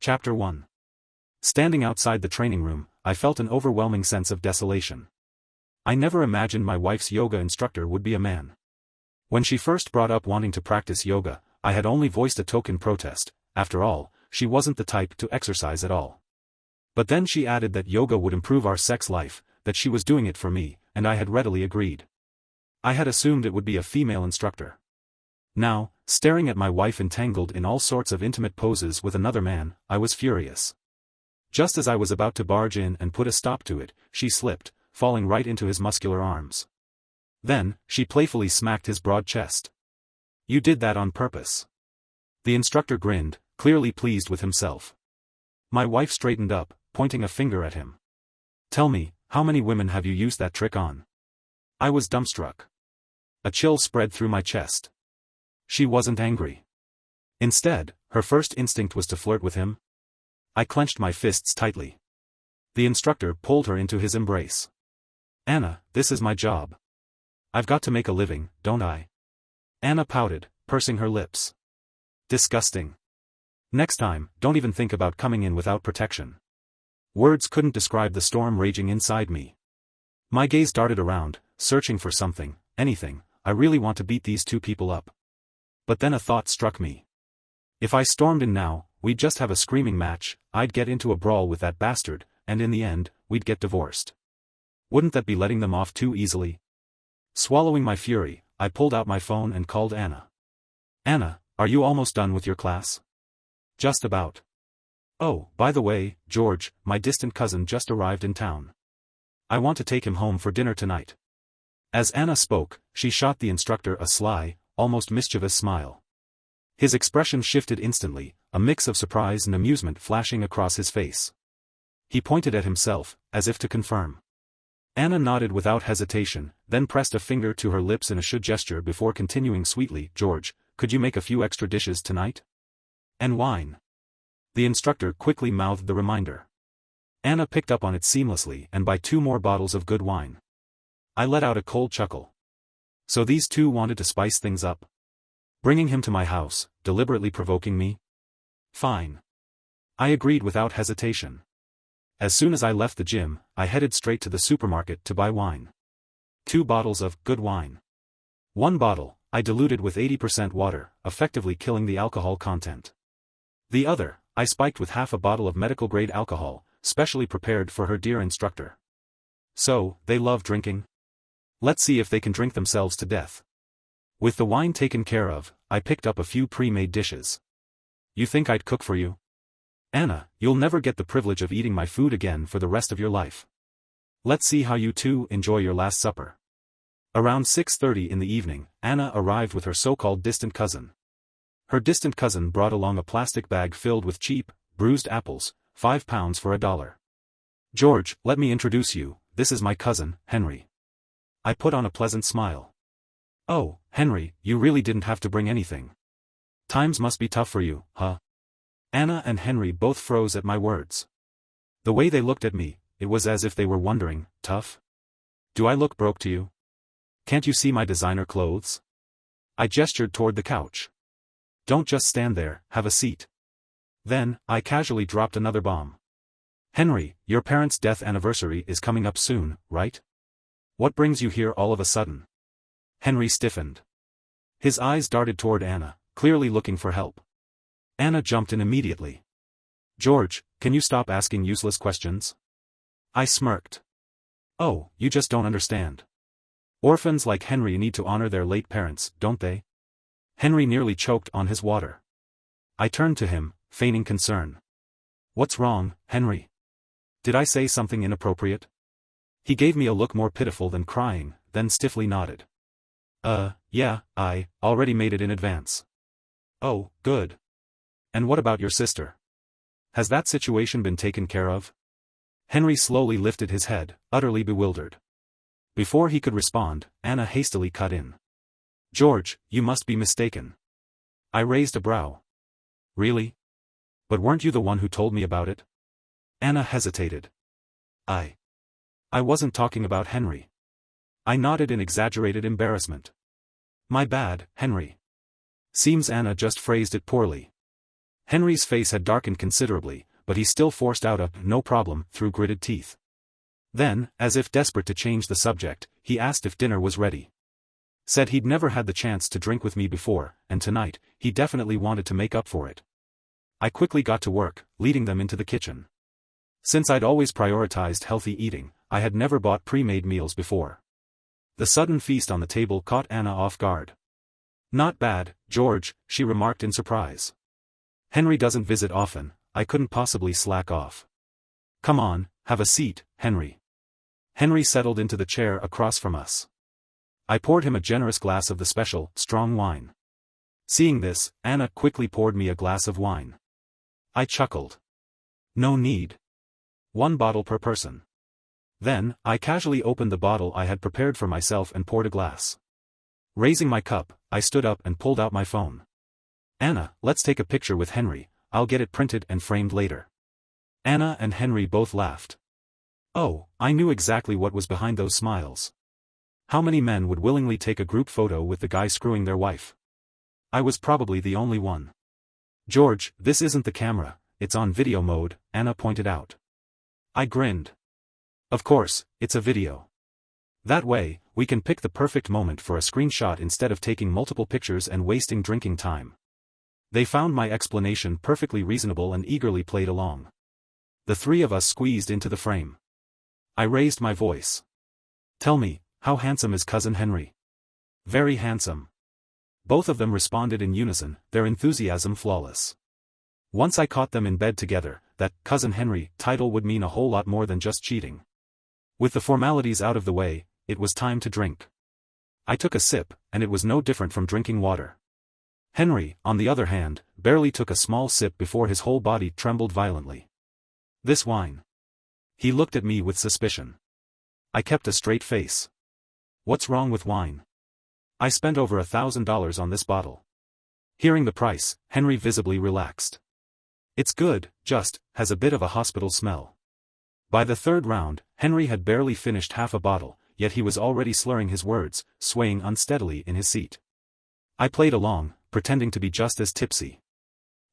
Chapter 1. Standing outside the training room, I felt an overwhelming sense of desolation. I never imagined my wife's yoga instructor would be a man. When she first brought up wanting to practice yoga, I had only voiced a token protest. After all, she wasn't the type to exercise at all. But then she added that yoga would improve our sex life, that she was doing it for me, and I had readily agreed. I had assumed it would be a female instructor. Now, staring at my wife entangled in all sorts of intimate poses with another man, I was furious. Just as I was about to barge in and put a stop to it, she slipped, falling right into his muscular arms. Then, she playfully smacked his broad chest. "You did that on purpose." The instructor grinned, clearly pleased with himself. My wife straightened up, pointing a finger at him. "Tell me, how many women have you used that trick on?" I was dumbstruck. A chill spread through my chest. She wasn't angry. Instead, her first instinct was to flirt with him. I clenched my fists tightly. The instructor pulled her into his embrace. "Anna, this is my job. I've got to make a living, don't I?" Anna pouted, pursing her lips. "Disgusting. Next time, don't even think about coming in without protection." Words couldn't describe the storm raging inside me. My gaze darted around, searching for something, anything. I really want to beat these two people up. But then a thought struck me. If I stormed in now, we'd just have a screaming match, I'd get into a brawl with that bastard, and in the end, we'd get divorced. Wouldn't that be letting them off too easily? Swallowing my fury, I pulled out my phone and called Anna. "Anna, are you almost done with your class?" "Just about." "Oh, by the way, George, my distant cousin just arrived in town. I want to take him home for dinner tonight." As Anna spoke, she shot the instructor a sly, almost mischievous smile. His expression shifted instantly, a mix of surprise and amusement flashing across his face. He pointed at himself, as if to confirm. Anna nodded without hesitation, then pressed a finger to her lips in a should gesture before continuing sweetly, "George, could you make a few extra dishes tonight? And wine." The instructor quickly mouthed the reminder. Anna picked up on it seamlessly and by 2 more bottles of good wine. I let out a cold chuckle. So these two wanted to spice things up. Bringing him to my house, deliberately provoking me? Fine. I agreed without hesitation. As soon as I left the gym, I headed straight to the supermarket to buy wine. 2 bottles of good wine. 1 bottle, I diluted with 80% water, effectively killing the alcohol content. The other, I spiked with half a bottle of medical-grade alcohol, specially prepared for her dear instructor. So, they love drinking? Let's see if they can drink themselves to death. With the wine taken care of, I picked up a few pre-made dishes. "You think I'd cook for you? Anna, you'll never get the privilege of eating my food again for the rest of your life. Let's see how you two enjoy your last supper." Around 6:30 in the evening, Anna arrived with her so-called distant cousin. Her distant cousin brought along a plastic bag filled with cheap, bruised apples, 5 pounds for $1. "George, let me introduce you, this is my cousin, Henry." I put on a pleasant smile. "Oh, Henry, you really didn't have to bring anything. Times must be tough for you, huh?" Anna and Henry both froze at my words. The way they looked at me, it was as if they were wondering, tough? Do I look broke to you? Can't you see my designer clothes? I gestured toward the couch. "Don't just stand there, have a seat." Then, I casually dropped another bomb. "Henry, your parents' death anniversary is coming up soon, right? What brings you here all of a sudden?" Henry stiffened. His eyes darted toward Anna, clearly looking for help. Anna jumped in immediately. "George, can you stop asking useless questions?" I smirked. "Oh, you just don't understand. Orphans like Henry need to honor their late parents, don't they?" Henry nearly choked on his water. I turned to him, feigning concern. "What's wrong, Henry? Did I say something inappropriate?" He gave me a look more pitiful than crying, then stiffly nodded. Yeah, I already made it in advance." "Oh, good. And what about your sister? Has that situation been taken care of?" Henry slowly lifted his head, utterly bewildered. Before he could respond, Anna hastily cut in. "George, you must be mistaken." I raised a brow. "Really? But weren't you the one who told me about it?" Anna hesitated. I wasn't talking about Henry." I nodded in exaggerated embarrassment. "My bad, Henry. Seems Anna just phrased it poorly." Henry's face had darkened considerably, but he still forced out a "no problem" through gritted teeth. Then, as if desperate to change the subject, he asked if dinner was ready. Said he'd never had the chance to drink with me before, and tonight, he definitely wanted to make up for it. I quickly got to work, leading them into the kitchen. Since I'd always prioritized healthy eating, I had never bought pre-made meals before. The sudden feast on the table caught Anna off guard. "Not bad, George," she remarked in surprise. "Henry doesn't visit often, I couldn't possibly slack off." "Come on, have a seat, Henry." Henry settled into the chair across from us. I poured him a generous glass of the special, strong wine. Seeing this, Anna quickly poured me a glass of wine. I chuckled. "No need. 1 bottle per person." Then, I casually opened the bottle I had prepared for myself and poured a glass. Raising my cup, I stood up and pulled out my phone. "Anna, let's take a picture with Henry, I'll get it printed and framed later." Anna and Henry both laughed. Oh, I knew exactly what was behind those smiles. How many men would willingly take a group photo with the guy screwing their wife? I was probably the only one. "George, this isn't the camera, it's on video mode," Anna pointed out. I grinned. "Of course, it's a video. That way, we can pick the perfect moment for a screenshot instead of taking multiple pictures and wasting drinking time." They found my explanation perfectly reasonable and eagerly played along. The 3 of us squeezed into the frame. I raised my voice. "Tell me, how handsome is Cousin Henry?" "Very handsome." Both of them responded in unison, their enthusiasm flawless. Once I caught them in bed together, that "Cousin Henry" title would mean a whole lot more than just cheating. With the formalities out of the way, it was time to drink. I took a sip, and it was no different from drinking water. Henry, on the other hand, barely took a small sip before his whole body trembled violently. "This wine." He looked at me with suspicion. I kept a straight face. "What's wrong with wine? I spent over $1,000 on this bottle." Hearing the price, Henry visibly relaxed. "It's good, just has a bit of a hospital smell." By the 3rd round, Henry had barely finished half a bottle, yet he was already slurring his words, swaying unsteadily in his seat. I played along, pretending to be just as tipsy.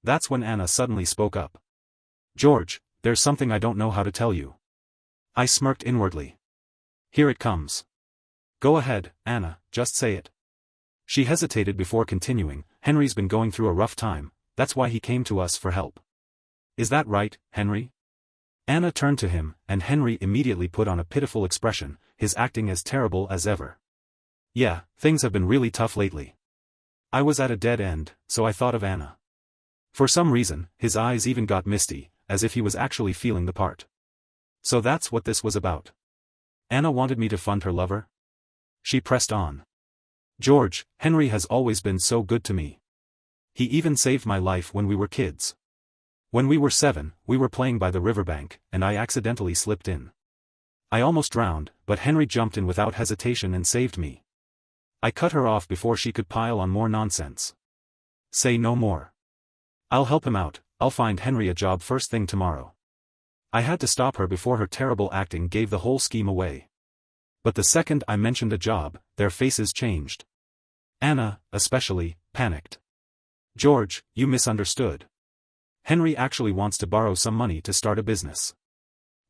That's when Anna suddenly spoke up. "George, there's something I don't know how to tell you." I smirked inwardly. "Here it comes." "Go ahead, Anna, just say it." She hesitated before continuing. "Henry's been going through a rough time, that's why he came to us for help." "Is that right, Henry?" Anna turned to him, and Henry immediately put on a pitiful expression, his acting as terrible as ever. "Yeah, things have been really tough lately." I was at a dead end, so I thought of Anna. For some reason, his eyes even got misty, as if he was actually feeling the part. So that's what this was about. Anna wanted me to fund her lover? She pressed on. "George, Henry has always been so good to me. He even saved my life when we were kids. When we were 7, we were playing by the riverbank, and I accidentally slipped in. I almost drowned, but Henry jumped in without hesitation and saved me." I cut her off before she could pile on more nonsense. "Say no more. I'll help him out, I'll find Henry a job first thing tomorrow." I had to stop her before her terrible acting gave the whole scheme away. But the second I mentioned a job, their faces changed. Anna, especially, panicked. "George, you misunderstood. Henry actually wants to borrow some money to start a business.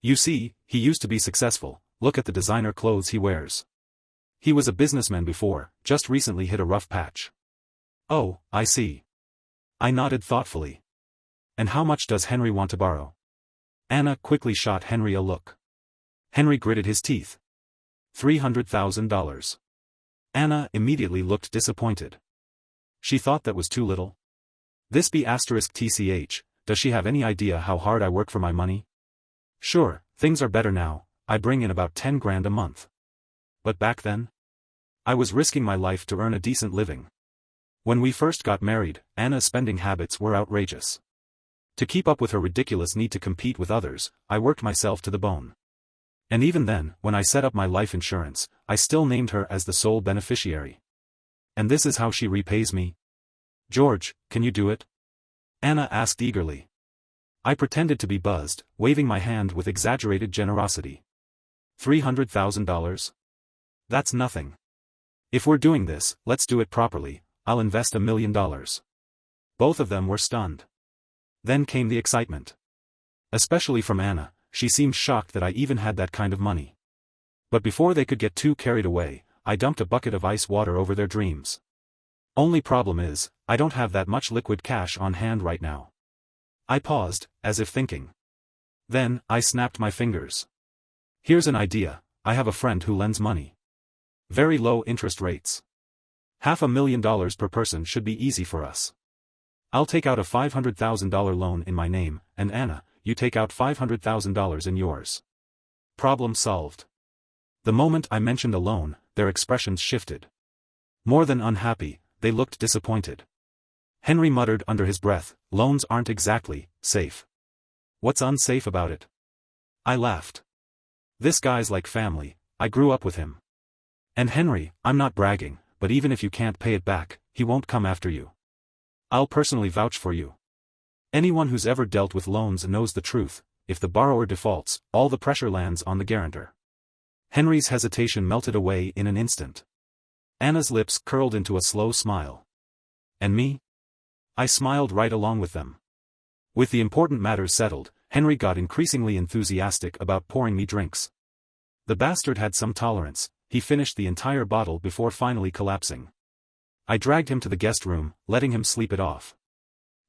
You see, he used to be successful, look at the designer clothes he wears. He was a businessman before, just recently hit a rough patch." "Oh, I see." I nodded thoughtfully. "And how much does Henry want to borrow?" Anna quickly shot Henry a look. Henry gritted his teeth. $300,000. Anna immediately looked disappointed. She thought that was too little. This be *TCH, does she have any idea how hard I work for my money? Sure, things are better now, I bring in about 10 grand a month. But back then? I was risking my life to earn a decent living. When we first got married, Anna's spending habits were outrageous. To keep up with her ridiculous need to compete with others, I worked myself to the bone. And even then, when I set up my life insurance, I still named her as the sole beneficiary. And this is how she repays me? George, can you do it? Anna asked eagerly. I pretended to be buzzed, waving my hand with exaggerated generosity. $300,000? That's nothing. If we're doing this, let's do it properly, I'll invest $1 million. Both of them were stunned. Then came the excitement. Especially from Anna, she seemed shocked that I even had that kind of money. But before they could get too carried away, I dumped a bucket of ice water over their dreams. Only problem is, I don't have that much liquid cash on hand right now. I paused, as if thinking. Then, I snapped my fingers. Here's an idea, I have a friend who lends money. Very low interest rates. $500,000 per person should be easy for us. I'll take out a $500,000 loan in my name, and Anna, you take out $500,000 in yours. Problem solved. The moment I mentioned a loan, their expressions shifted. More than unhappy, they looked disappointed. Henry muttered under his breath, loans aren't exactly safe. What's unsafe about it? I laughed. This guy's like family, I grew up with him. And Henry, I'm not bragging, but even if you can't pay it back, he won't come after you. I'll personally vouch for you. Anyone who's ever dealt with loans knows the truth, if the borrower defaults, all the pressure lands on the guarantor. Henry's hesitation melted away in an instant. Anna's lips curled into a slow smile. And me? I smiled right along with them. With the important matters settled, Henry got increasingly enthusiastic about pouring me drinks. The bastard had some tolerance, he finished the entire bottle before finally collapsing. I dragged him to the guest room, letting him sleep it off.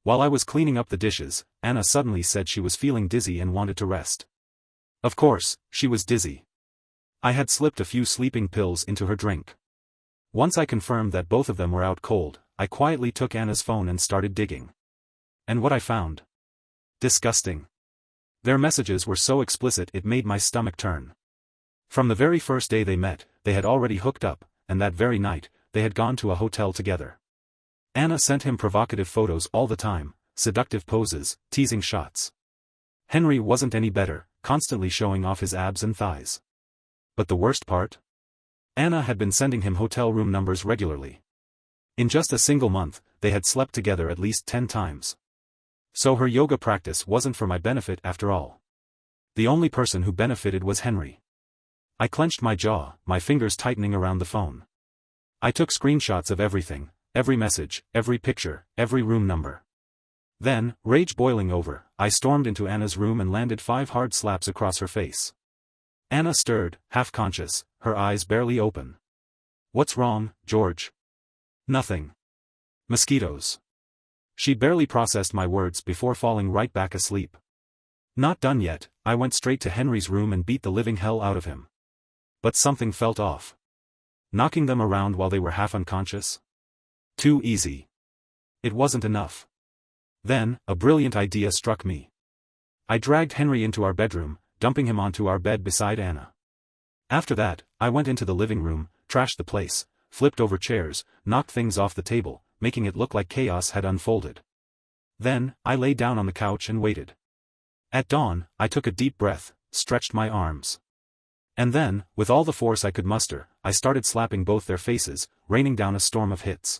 While I was cleaning up the dishes, Anna suddenly said she was feeling dizzy and wanted to rest. Of course, she was dizzy. I had slipped a few sleeping pills into her drink. Once I confirmed that both of them were out cold, I quietly took Anna's phone and started digging. And what I found? Disgusting. Their messages were so explicit it made my stomach turn. From the very first day they met, they had already hooked up, and that very night, they had gone to a hotel together. Anna sent him provocative photos all the time, seductive poses, teasing shots. Henry wasn't any better, constantly showing off his abs and thighs. But the worst part? Anna had been sending him hotel room numbers regularly. In just a single month, they had slept together at least 10 times. So her yoga practice wasn't for my benefit after all. The only person who benefited was Henry. I clenched my jaw, my fingers tightening around the phone. I took screenshots of everything, every message, every picture, every room number. Then, rage boiling over, I stormed into Anna's room and landed 5 hard slaps across her face. Anna stirred, half-conscious, her eyes barely open. What's wrong, George? Nothing. Mosquitoes. She barely processed my words before falling right back asleep. Not done yet, I went straight to Henry's room and beat the living hell out of him. But something felt off. Knocking them around while they were half unconscious? Too easy. It wasn't enough. Then, a brilliant idea struck me. I dragged Henry into our bedroom, dumping him onto our bed beside Anna. After that, I went into the living room, trashed the place, flipped over chairs, knocked things off the table, making it look like chaos had unfolded. Then, I lay down on the couch and waited. At dawn, I took a deep breath, stretched my arms. And then, with all the force I could muster, I started slapping both their faces, raining down a storm of hits.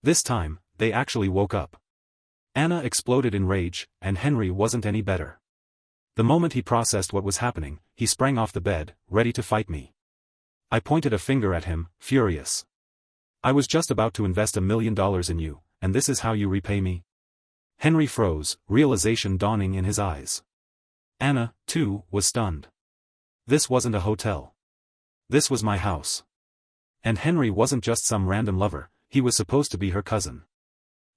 This time, they actually woke up. Anna exploded in rage, and Henry wasn't any better. The moment he processed what was happening, he sprang off the bed, ready to fight me. I pointed a finger at him, furious. I was just about to invest $1 million in you, and this is how you repay me? Henry froze, realization dawning in his eyes. Anna, too, was stunned. This wasn't a hotel. This was my house. And Henry wasn't just some random lover, he was supposed to be her cousin.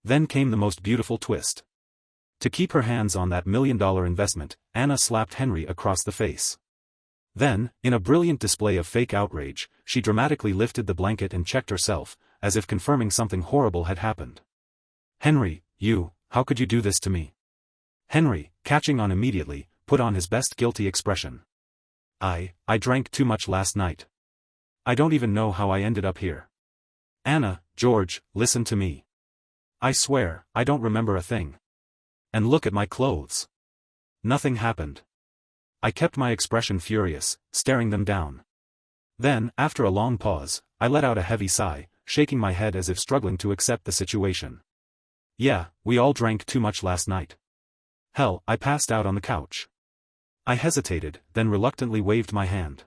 Then came the most beautiful twist. To keep her hands on that $1 million investment, Anna slapped Henry across the face. Then, in a brilliant display of fake outrage, she dramatically lifted the blanket and checked herself, as if confirming something horrible had happened. Henry, how could you do this to me? Henry, catching on immediately, put on his best guilty expression. I drank too much last night. I don't even know how I ended up here. Anna, George, listen to me. I swear, I don't remember a thing. And look at my clothes. Nothing happened. I kept my expression furious, staring them down. Then, after a long pause, I let out a heavy sigh, shaking my head as if struggling to accept the situation. Yeah, we all drank too much last night. Hell, I passed out on the couch. I hesitated, then reluctantly waved my hand.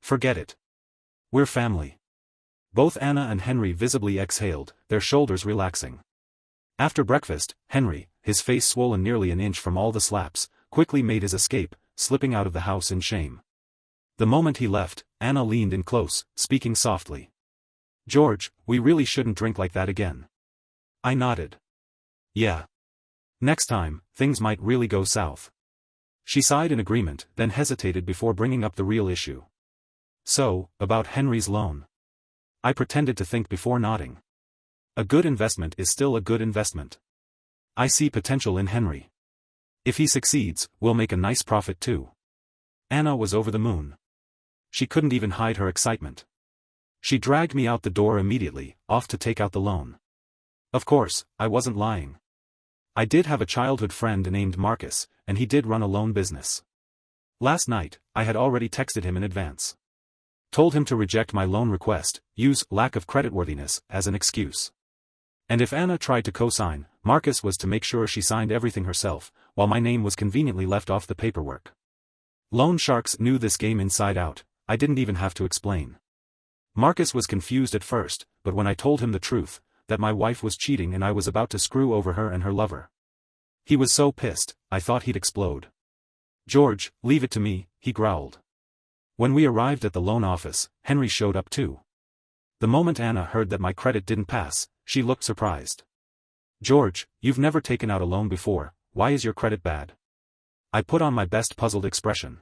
Forget it. We're family. Both Anna and Henry visibly exhaled, their shoulders relaxing. After breakfast, Henry, his face swollen nearly an inch from all the slaps, quickly made his escape, slipping out of the house in shame. The moment he left, Anna leaned in close, speaking softly. "George, we really shouldn't drink like that again." I nodded. "Yeah. Next time, things might really go south." She sighed in agreement, then hesitated before bringing up the real issue. "So, about Henry's loan." I pretended to think before nodding. "A good investment is still a good investment. I see potential in Henry. If he succeeds, we'll make a nice profit too." Anna was over the moon. She couldn't even hide her excitement. She dragged me out the door immediately, off to take out the loan. Of course, I wasn't lying. I did have a childhood friend named Marcus, and he did run a loan business. Last night, I had already texted him in advance. Told him to reject my loan request, use lack of creditworthiness as an excuse. And if Anna tried to co-sign, Marcus was to make sure she signed everything herself, while my name was conveniently left off the paperwork. Loan sharks knew this game inside out. I didn't even have to explain. Marcus was confused at first, but when I told him the truth, that my wife was cheating and I was about to screw over her and her lover, he was so pissed, I thought he'd explode. "George, leave it to me," he growled. When we arrived at the loan office, Henry showed up too. The moment Anna heard that my credit didn't pass, she looked surprised. "George, you've never taken out a loan before, why is your credit bad?" I put on my best puzzled expression.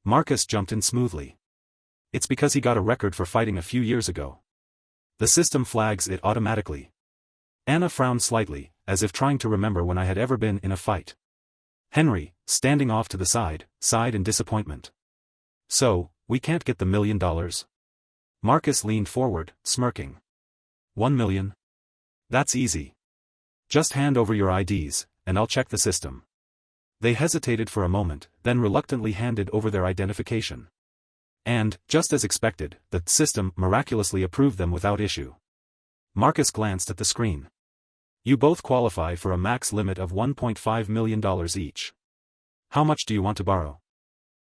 Marcus jumped in smoothly. "It's because he got a record for fighting a few years ago. The system flags it automatically." Anna frowned slightly, as if trying to remember when I had ever been in a fight. Henry, standing off to the side, sighed in disappointment. "So, we can't get the $1 million? Marcus leaned forward, smirking. $1 million? That's easy. Just hand over your IDs, and I'll check the system." They hesitated for a moment, then reluctantly handed over their identification. And, just as expected, the system miraculously approved them without issue. Marcus glanced at the screen. "You both qualify for a max limit of $1.5 million each. How much do you want to borrow?"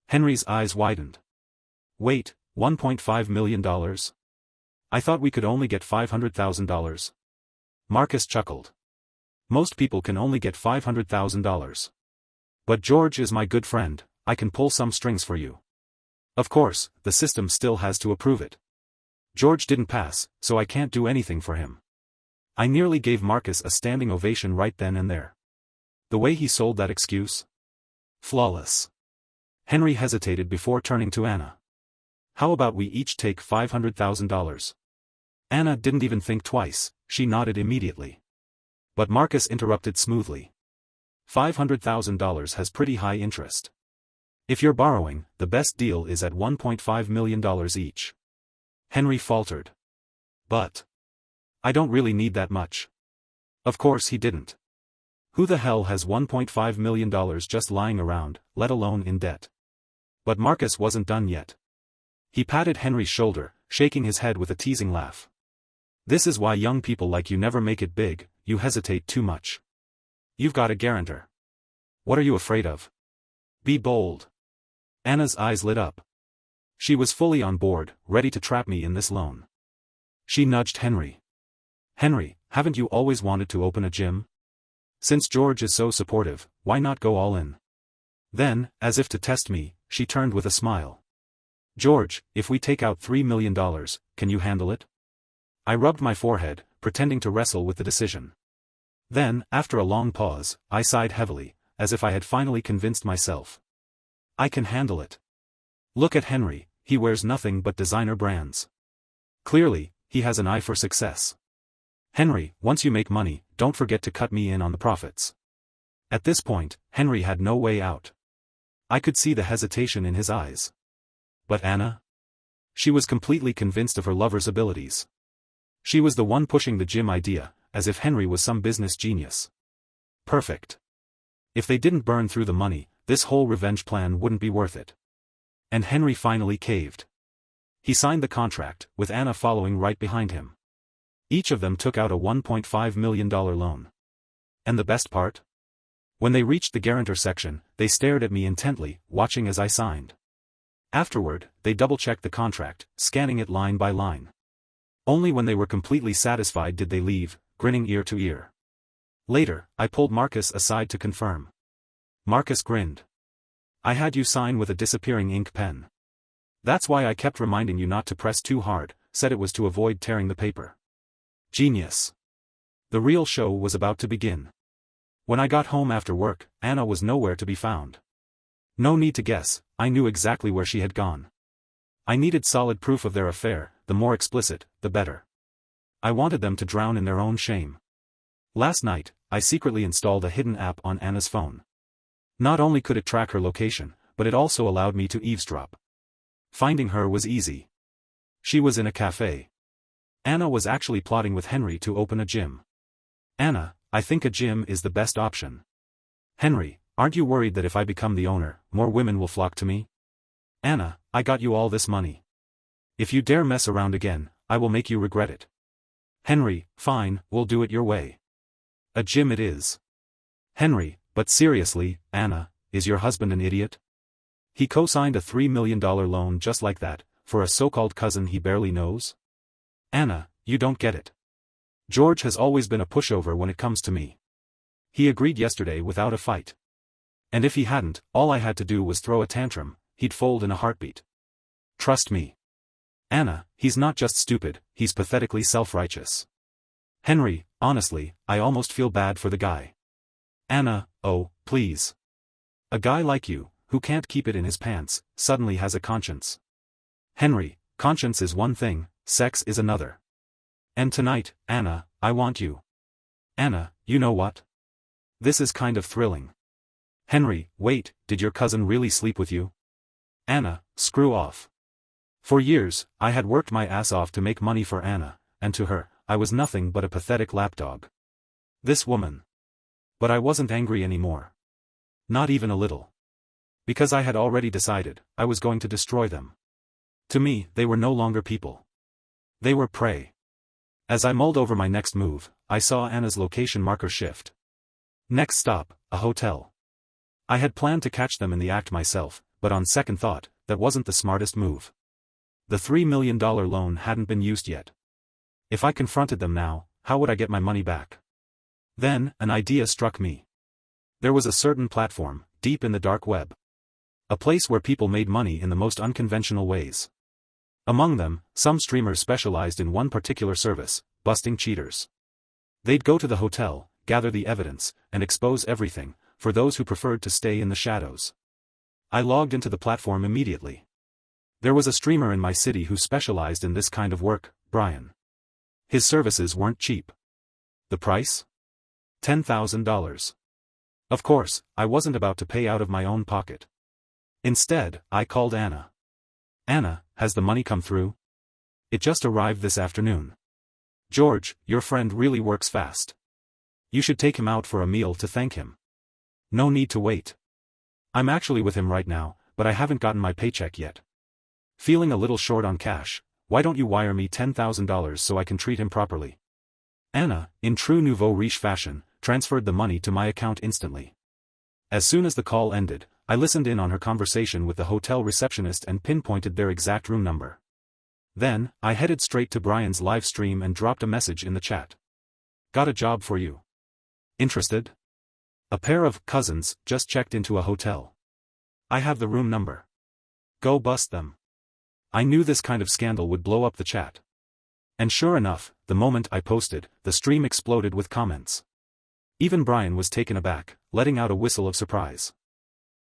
Henry's eyes widened. "Wait, $1.5 million? I thought we could only get $500,000. Marcus chuckled. "Most people can only get $500,000. But George is my good friend, I can pull some strings for you. Of course, the system still has to approve it. George didn't pass, so I can't do anything for him." I nearly gave Marcus a standing ovation right then and there. The way he sold that excuse? Flawless. Henry hesitated before turning to Anna. "How about we each take $500,000? Anna didn't even think twice, she nodded immediately. But Marcus interrupted smoothly. $500,000 has pretty high interest. If you're borrowing, the best deal is at $1.5 million each." Henry faltered. "But I don't really need that much." Of course he didn't. Who the hell has $1.5 million just lying around, let alone in debt? But Marcus wasn't done yet. He patted Henry's shoulder, shaking his head with a teasing laugh. "This is why young people like you never make it big, you hesitate too much. You've got a guarantor. What are you afraid of? Be bold." Anna's eyes lit up. She was fully on board, ready to trap me in this loan. She nudged Henry. "Henry, haven't you always wanted to open a gym? Since George is so supportive, why not go all in?" Then, as if to test me, she turned with a smile. "George, if we take out $3 million, can you handle it?" I rubbed my forehead, pretending to wrestle with the decision. Then, after a long pause, I sighed heavily, as if I had finally convinced myself. "I can handle it. Look at Henry, he wears nothing but designer brands. Clearly, he has an eye for success. Henry, once you make money, don't forget to cut me in on the profits." At this point, Henry had no way out. I could see the hesitation in his eyes. But Anna? She was completely convinced of her lover's abilities. She was the one pushing the gym idea, as if Henry was some business genius. Perfect. If they didn't burn through the money, this whole revenge plan wouldn't be worth it. And Henry finally caved. He signed the contract, with Anna following right behind him. Each of them took out a $1.5 million loan. And the best part? When they reached the guarantor section, they stared at me intently, watching as I signed. Afterward, they double-checked the contract, scanning it line by line. Only when they were completely satisfied did they leave, grinning ear to ear. Later, I pulled Marcus aside to confirm. Marcus grinned. I had you sign with a disappearing ink pen. That's why I kept reminding you not to press too hard, said it was to avoid tearing the paper. Genius. The real show was about to begin. When I got home after work, Anna was nowhere to be found. No need to guess, I knew exactly where she had gone. I needed solid proof of their affair, the more explicit, the better. I wanted them to drown in their own shame. Last night, I secretly installed a hidden app on Anna's phone. Not only could it track her location, but it also allowed me to eavesdrop. Finding her was easy. She was in a cafe. Anna was actually plotting with Henry to open a gym. Anna, I think a gym is the best option. Henry, aren't you worried that if I become the owner, more women will flock to me? Anna, I got you all this money. If you dare mess around again, I will make you regret it. Henry, fine, we'll do it your way. A gym it is. Henry, but seriously, Anna, is your husband an idiot? He co-signed a $3 million loan just like that, for a so-called cousin he barely knows? Anna, you don't get it. George has always been a pushover when it comes to me. He agreed yesterday without a fight. And if he hadn't, all I had to do was throw a tantrum, he'd fold in a heartbeat. Trust me. Anna, he's not just stupid, he's pathetically self-righteous. Henry, honestly, I almost feel bad for the guy. Anna, oh, please. A guy like you, who can't keep it in his pants, suddenly has a conscience. Henry, conscience is one thing, sex is another. And tonight, Anna, I want you. Anna, you know what? This is kind of thrilling. Henry, wait, did your cousin really sleep with you? Anna, screw off. For years, I had worked my ass off to make money for Anna, and to her, I was nothing but a pathetic lapdog. This woman. But I wasn't angry anymore. Not even a little. Because I had already decided, I was going to destroy them. To me, they were no longer people. They were prey. As I mulled over my next move, I saw Anna's location marker shift. Next stop, a hotel. I had planned to catch them in the act myself, but on second thought, that wasn't the smartest move. The $3 million loan hadn't been used yet. If I confronted them now, how would I get my money back? Then, an idea struck me. There was a certain platform, deep in the dark web. A place where people made money in the most unconventional ways. Among them, some streamers specialized in one particular service, busting cheaters. They'd go to the hotel, gather the evidence, and expose everything, for those who preferred to stay in the shadows. I logged into the platform immediately. There was a streamer in my city who specialized in this kind of work, Brian. His services weren't cheap. The price? $10,000. Of course, I wasn't about to pay out of my own pocket. Instead, I called Anna. Anna, has the money come through? It just arrived this afternoon. George, your friend really works fast. You should take him out for a meal to thank him. No need to wait. I'm actually with him right now, but I haven't gotten my paycheck yet. Feeling a little short on cash, why don't you wire me $10,000 so I can treat him properly? Anna, in true nouveau riche fashion, transferred the money to my account instantly. As soon as the call ended, I listened in on her conversation with the hotel receptionist and pinpointed their exact room number. Then, I headed straight to Brian's live stream and dropped a message in the chat. Got a job for you. Interested? A pair of cousins just checked into a hotel. I have the room number. Go bust them. I knew this kind of scandal would blow up the chat. And sure enough, the moment I posted, the stream exploded with comments. Even Brian was taken aback, letting out a whistle of surprise.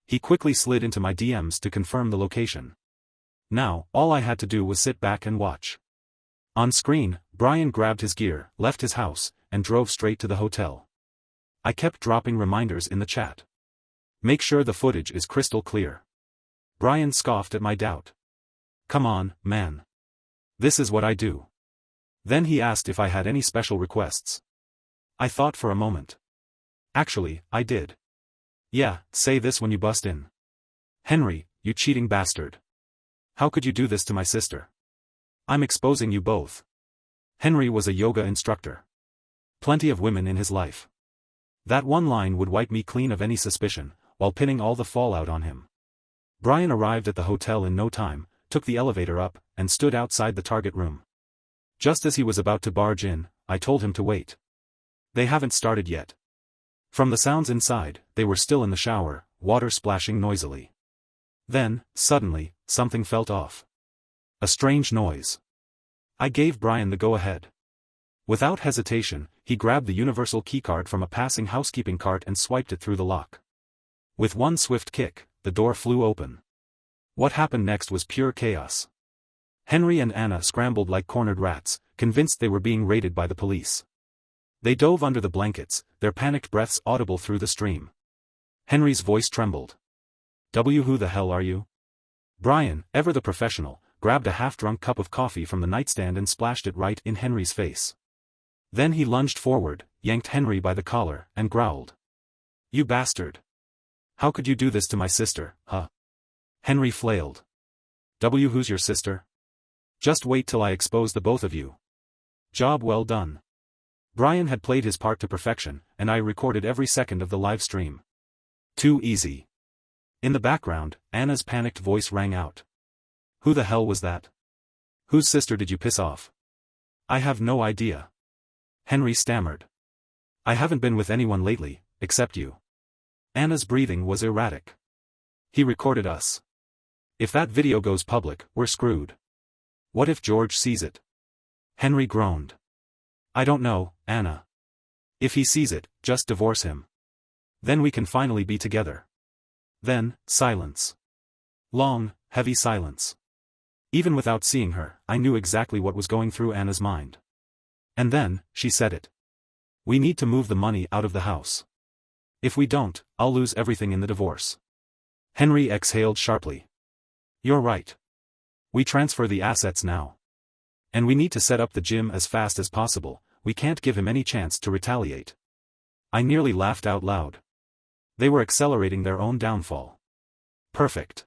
He quickly slid into my DMs to confirm the location. Now, all I had to do was sit back and watch. On screen, Brian grabbed his gear, left his house, and drove straight to the hotel. I kept dropping reminders in the chat. Make sure the footage is crystal clear. Brian scoffed at my doubt. Come on, man. This is what I do. Then he asked if I had any special requests. I thought for a moment. Actually, I did. Yeah, say this when you bust in. Henry, you cheating bastard. How could you do this to my sister? I'm exposing you both. Henry was a yoga instructor. Plenty of women in his life. That one line would wipe me clean of any suspicion, while pinning all the fallout on him. Brian arrived at the hotel in no time, took the elevator up, and stood outside the target room. Just as he was about to barge in, I told him to wait. They haven't started yet. From the sounds inside, they were still in the shower, water splashing noisily. Then, suddenly, something felt off. A strange noise. I gave Brian the go-ahead. Without hesitation, he grabbed the universal keycard from a passing housekeeping cart and swiped it through the lock. With one swift kick, the door flew open. What happened next was pure chaos. Henry and Anna scrambled like cornered rats, convinced they were being raided by the police. They dove under the blankets, their panicked breaths audible through the stream. Henry's voice trembled. Who the hell are you? Brian, ever the professional, grabbed a half-drunk cup of coffee from the nightstand and splashed it right in Henry's face. Then he lunged forward, yanked Henry by the collar, and growled. You bastard! How could you do this to my sister, huh? Henry flailed. Who's your sister? Just wait till I expose the both of you. Job well done. Brian had played his part to perfection, and I recorded every second of the live stream. Too easy. In the background, Anna's panicked voice rang out. Who the hell was that? Whose sister did you piss off? I have no idea. Henry stammered. I haven't been with anyone lately, except you. Anna's breathing was erratic. He recorded us. If that video goes public, we're screwed. What if George sees it? Henry groaned. I don't know, Anna. If he sees it, just divorce him. Then we can finally be together. Then, silence. Long, heavy silence. Even without seeing her, I knew exactly what was going through Anna's mind. And then, she said it. We need to move the money out of the house. If we don't, I'll lose everything in the divorce. Henry exhaled sharply. You're right. We transfer the assets now. And we need to set up the gym as fast as possible, we can't give him any chance to retaliate. I nearly laughed out loud. They were accelerating their own downfall. Perfect.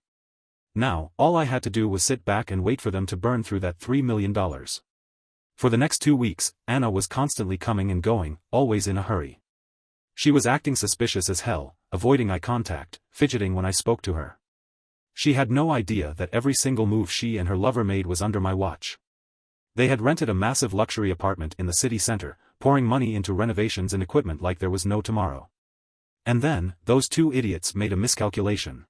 Now, all I had to do was sit back and wait for them to burn through that $3 million. For the next 2 weeks, Anna was constantly coming and going, always in a hurry. She was acting suspicious as hell, avoiding eye contact, fidgeting when I spoke to her. She had no idea that every single move she and her lover made was under my watch. They had rented a massive luxury apartment in the city center, pouring money into renovations and equipment like there was no tomorrow. And then, those two idiots made a miscalculation.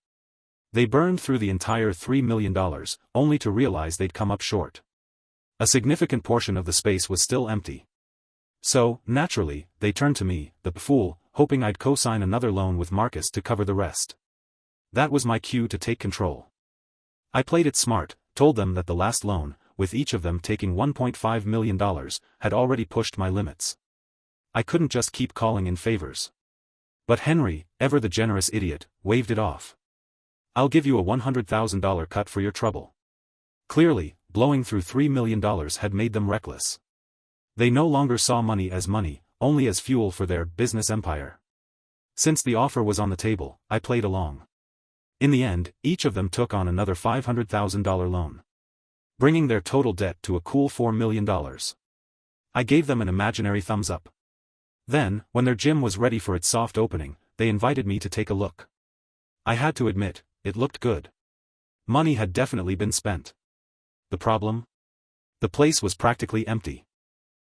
They burned through the entire $3 million, only to realize they'd come up short. A significant portion of the space was still empty. So, naturally, they turned to me, the fool, hoping I'd co-sign another loan with Marcus to cover the rest. That was my cue to take control. I played it smart, told them that the last loan, with each of them taking $1.5 million, had already pushed my limits. I couldn't just keep calling in favors. But Henry, ever the generous idiot, waved it off. I'll give you a $100,000 cut for your trouble. Clearly, blowing through $3 million had made them reckless. They no longer saw money as money, only as fuel for their business empire. Since the offer was on the table, I played along. In the end, each of them took on another $500,000 loan, bringing their total debt to a cool $4 million. I gave them an imaginary thumbs up. Then, when their gym was ready for its soft opening, they invited me to take a look. I had to admit, it looked good. Money had definitely been spent. The problem? The place was practically empty.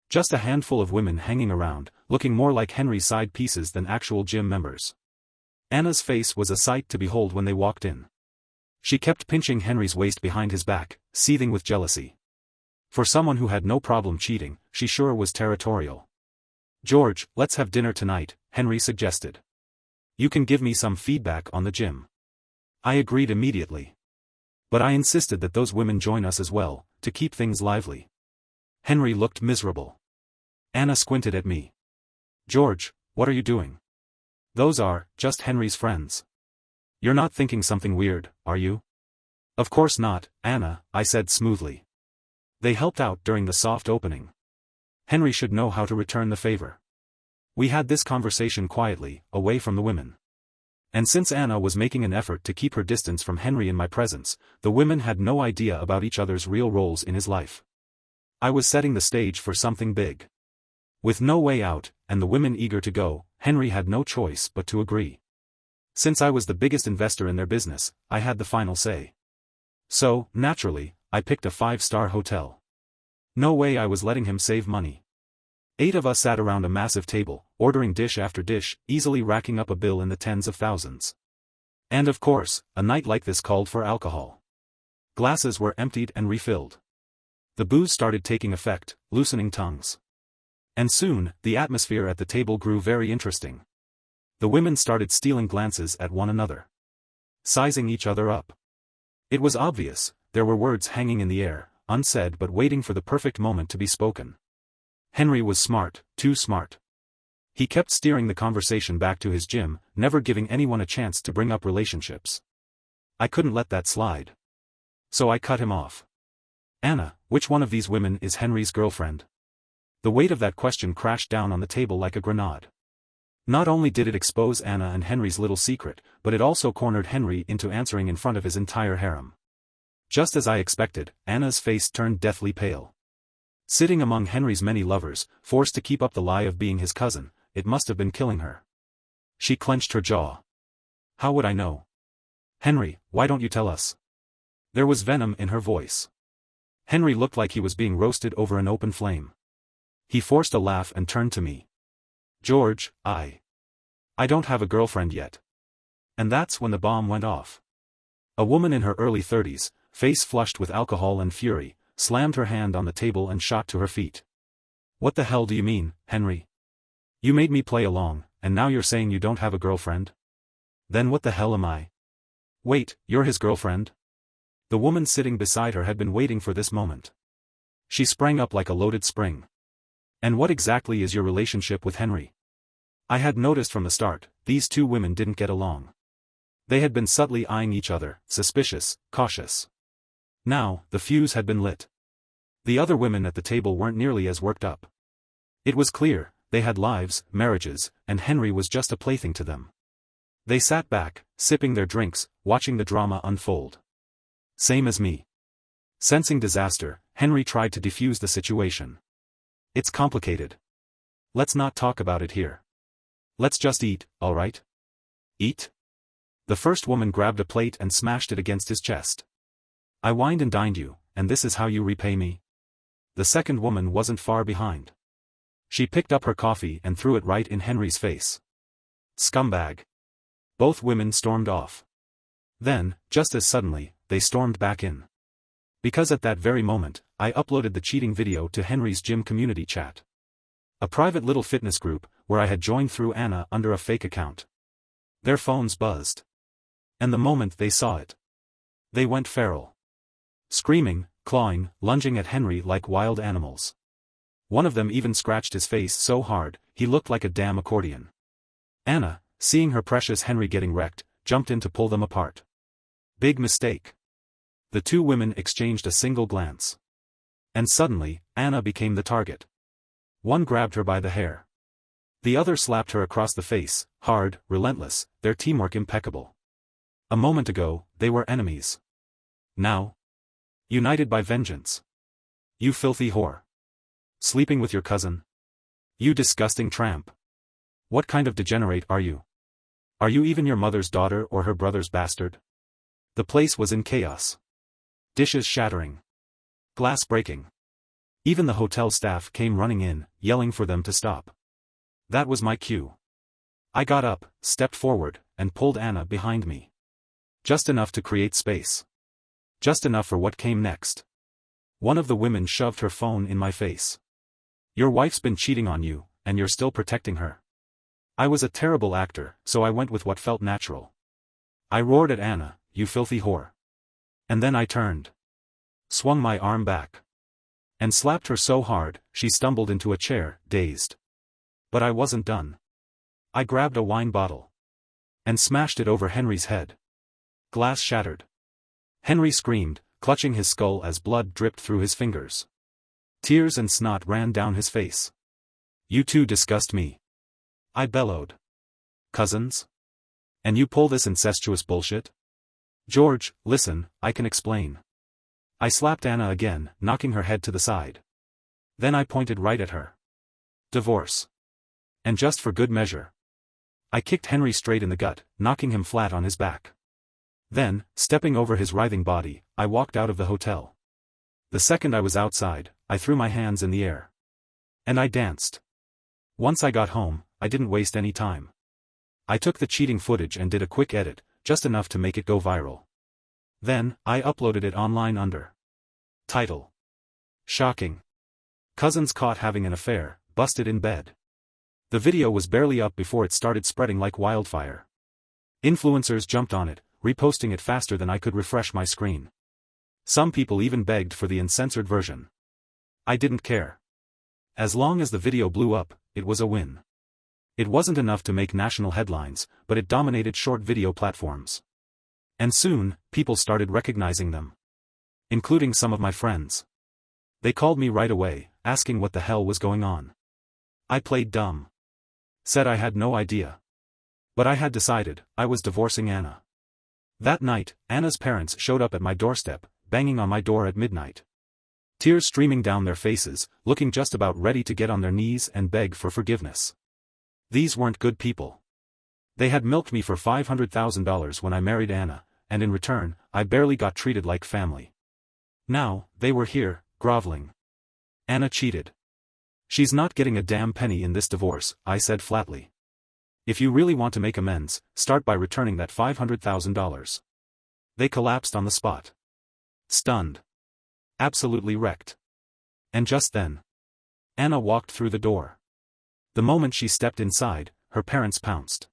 Just a handful of women hanging around, looking more like Henry's side pieces than actual gym members. Anna's face was a sight to behold when they walked in. She kept pinching Henry's waist behind his back, seething with jealousy. For someone who had no problem cheating, she sure was territorial. George, let's have dinner tonight, Henry suggested. You can give me some feedback on the gym. I agreed immediately. But I insisted that those women join us as well, to keep things lively. Henry looked miserable. Anna squinted at me. George, what are you doing? Those are, just Henry's friends. You're not thinking something weird, are you? Of course not, Anna, I said smoothly. They helped out during the soft opening. Henry should know how to return the favor. We had this conversation quietly, away from the women. And since Anna was making an effort to keep her distance from Henry in my presence, the women had no idea about each other's real roles in his life. I was setting the stage for something big. With no way out, and the women eager to go, Henry had no choice but to agree. Since I was the biggest investor in their business, I had the final say. So, naturally, I picked a 5-star hotel. No way I was letting him save money. 8 of us sat around a massive table, ordering dish after dish, easily racking up a bill in the tens of thousands. And of course, a night like this called for alcohol. Glasses were emptied and refilled. The booze started taking effect, loosening tongues. And soon, the atmosphere at the table grew very interesting. The women started stealing glances at one another, sizing each other up. It was obvious, there were words hanging in the air, unsaid but waiting for the perfect moment to be spoken. Henry was smart, too smart. He kept steering the conversation back to his gym, never giving anyone a chance to bring up relationships. I couldn't let that slide. So I cut him off. Anna, which one of these women is Henry's girlfriend? The weight of that question crashed down on the table like a grenade. Not only did it expose Anna and Henry's little secret, but it also cornered Henry into answering in front of his entire harem. Just as I expected, Anna's face turned deathly pale. Sitting among Henry's many lovers, forced to keep up the lie of being his cousin, it must have been killing her. She clenched her jaw. How would I know? Henry, why don't you tell us? There was venom in her voice. Henry looked like he was being roasted over an open flame. He forced a laugh and turned to me. George, I don't have a girlfriend yet. And that's when the bomb went off. A woman in her early 30s, face flushed with alcohol and fury, slammed her hand on the table and shot to her feet. What the hell do you mean, Henry? You made me play along, and now you're saying you don't have a girlfriend? Then what the hell am I? Wait, you're his girlfriend? The woman sitting beside her had been waiting for this moment. She sprang up like a loaded spring. And what exactly is your relationship with Henry? I had noticed from the start, these two women didn't get along. They had been subtly eyeing each other, suspicious, cautious. Now, the fuse had been lit. The other women at the table weren't nearly as worked up. It was clear, they had lives, marriages, and Henry was just a plaything to them. They sat back, sipping their drinks, watching the drama unfold. Same as me. Sensing disaster, Henry tried to defuse the situation. It's complicated. Let's not talk about it here. Let's just eat, alright? Eat? The first woman grabbed a plate and smashed it against his chest. I wined and dined you, and this is how you repay me? The second woman wasn't far behind. She picked up her coffee and threw it right in Henry's face. Scumbag. Both women stormed off. Then, just as suddenly, they stormed back in. Because at that very moment, I uploaded the cheating video to Henry's gym community chat. A private little fitness group, where I had joined through Anna under a fake account. Their phones buzzed. And the moment they saw it, they went feral. Screaming, clawing, lunging at Henry like wild animals. One of them even scratched his face so hard, he looked like a damn accordion. Anna, seeing her precious Henry getting wrecked, jumped in to pull them apart. Big mistake. The two women exchanged a single glance. And suddenly, Anna became the target. One grabbed her by the hair. The other slapped her across the face, hard, relentless, their teamwork impeccable. A moment ago, they were enemies. Now, united by vengeance. You filthy whore. Sleeping with your cousin? You disgusting tramp. What kind of degenerate are you? Are you even your mother's daughter or her brother's bastard? The place was in chaos. Dishes shattering. Glass breaking. Even the hotel staff came running in, yelling for them to stop. That was my cue. I got up, stepped forward, and pulled Anna behind me. Just enough to create space. Just enough for what came next. One of the women shoved her phone in my face. Your wife's been cheating on you, and you're still protecting her. I was a terrible actor, so I went with what felt natural. I roared at Anna, you filthy whore. And then I turned. Swung my arm back. And slapped her so hard, she stumbled into a chair, dazed. But I wasn't done. I grabbed a wine bottle. And smashed it over Henry's head. Glass shattered. Henry screamed, clutching his skull as blood dripped through his fingers. Tears and snot ran down his face. You two disgust me. I bellowed. Cousins? And you pull this incestuous bullshit? George, listen, I can explain. I slapped Anna again, knocking her head to the side. Then I pointed right at her. Divorce. And just for good measure. I kicked Henry straight in the gut, knocking him flat on his back. Then, stepping over his writhing body, I walked out of the hotel. The second I was outside, I threw my hands in the air. And I danced. Once I got home, I didn't waste any time. I took the cheating footage and did a quick edit, just enough to make it go viral. Then, I uploaded it online under title: Shocking. Cousins caught having an affair, busted in bed. The video was barely up before it started spreading like wildfire. Influencers jumped on it, reposting it faster than I could refresh my screen. Some people even begged for the uncensored version. I didn't care. As long as the video blew up, it was a win. It wasn't enough to make national headlines, but it dominated short video platforms. And soon, people started recognizing them. Including some of my friends. They called me right away, asking what the hell was going on. I played dumb. Said I had no idea. But I had decided, I was divorcing Anna. That night, Anna's parents showed up at my doorstep, banging on my door at midnight. Tears streaming down their faces, looking just about ready to get on their knees and beg for forgiveness. These weren't good people. They had milked me for $500,000 when I married Anna, and in return, I barely got treated like family. Now, they were here, groveling. Anna cheated. She's not getting a damn penny in this divorce, I said flatly. If you really want to make amends, start by returning that $500,000. They collapsed on the spot. Stunned. Absolutely wrecked. And just then, Anna walked through the door. The moment she stepped inside, her parents pounced.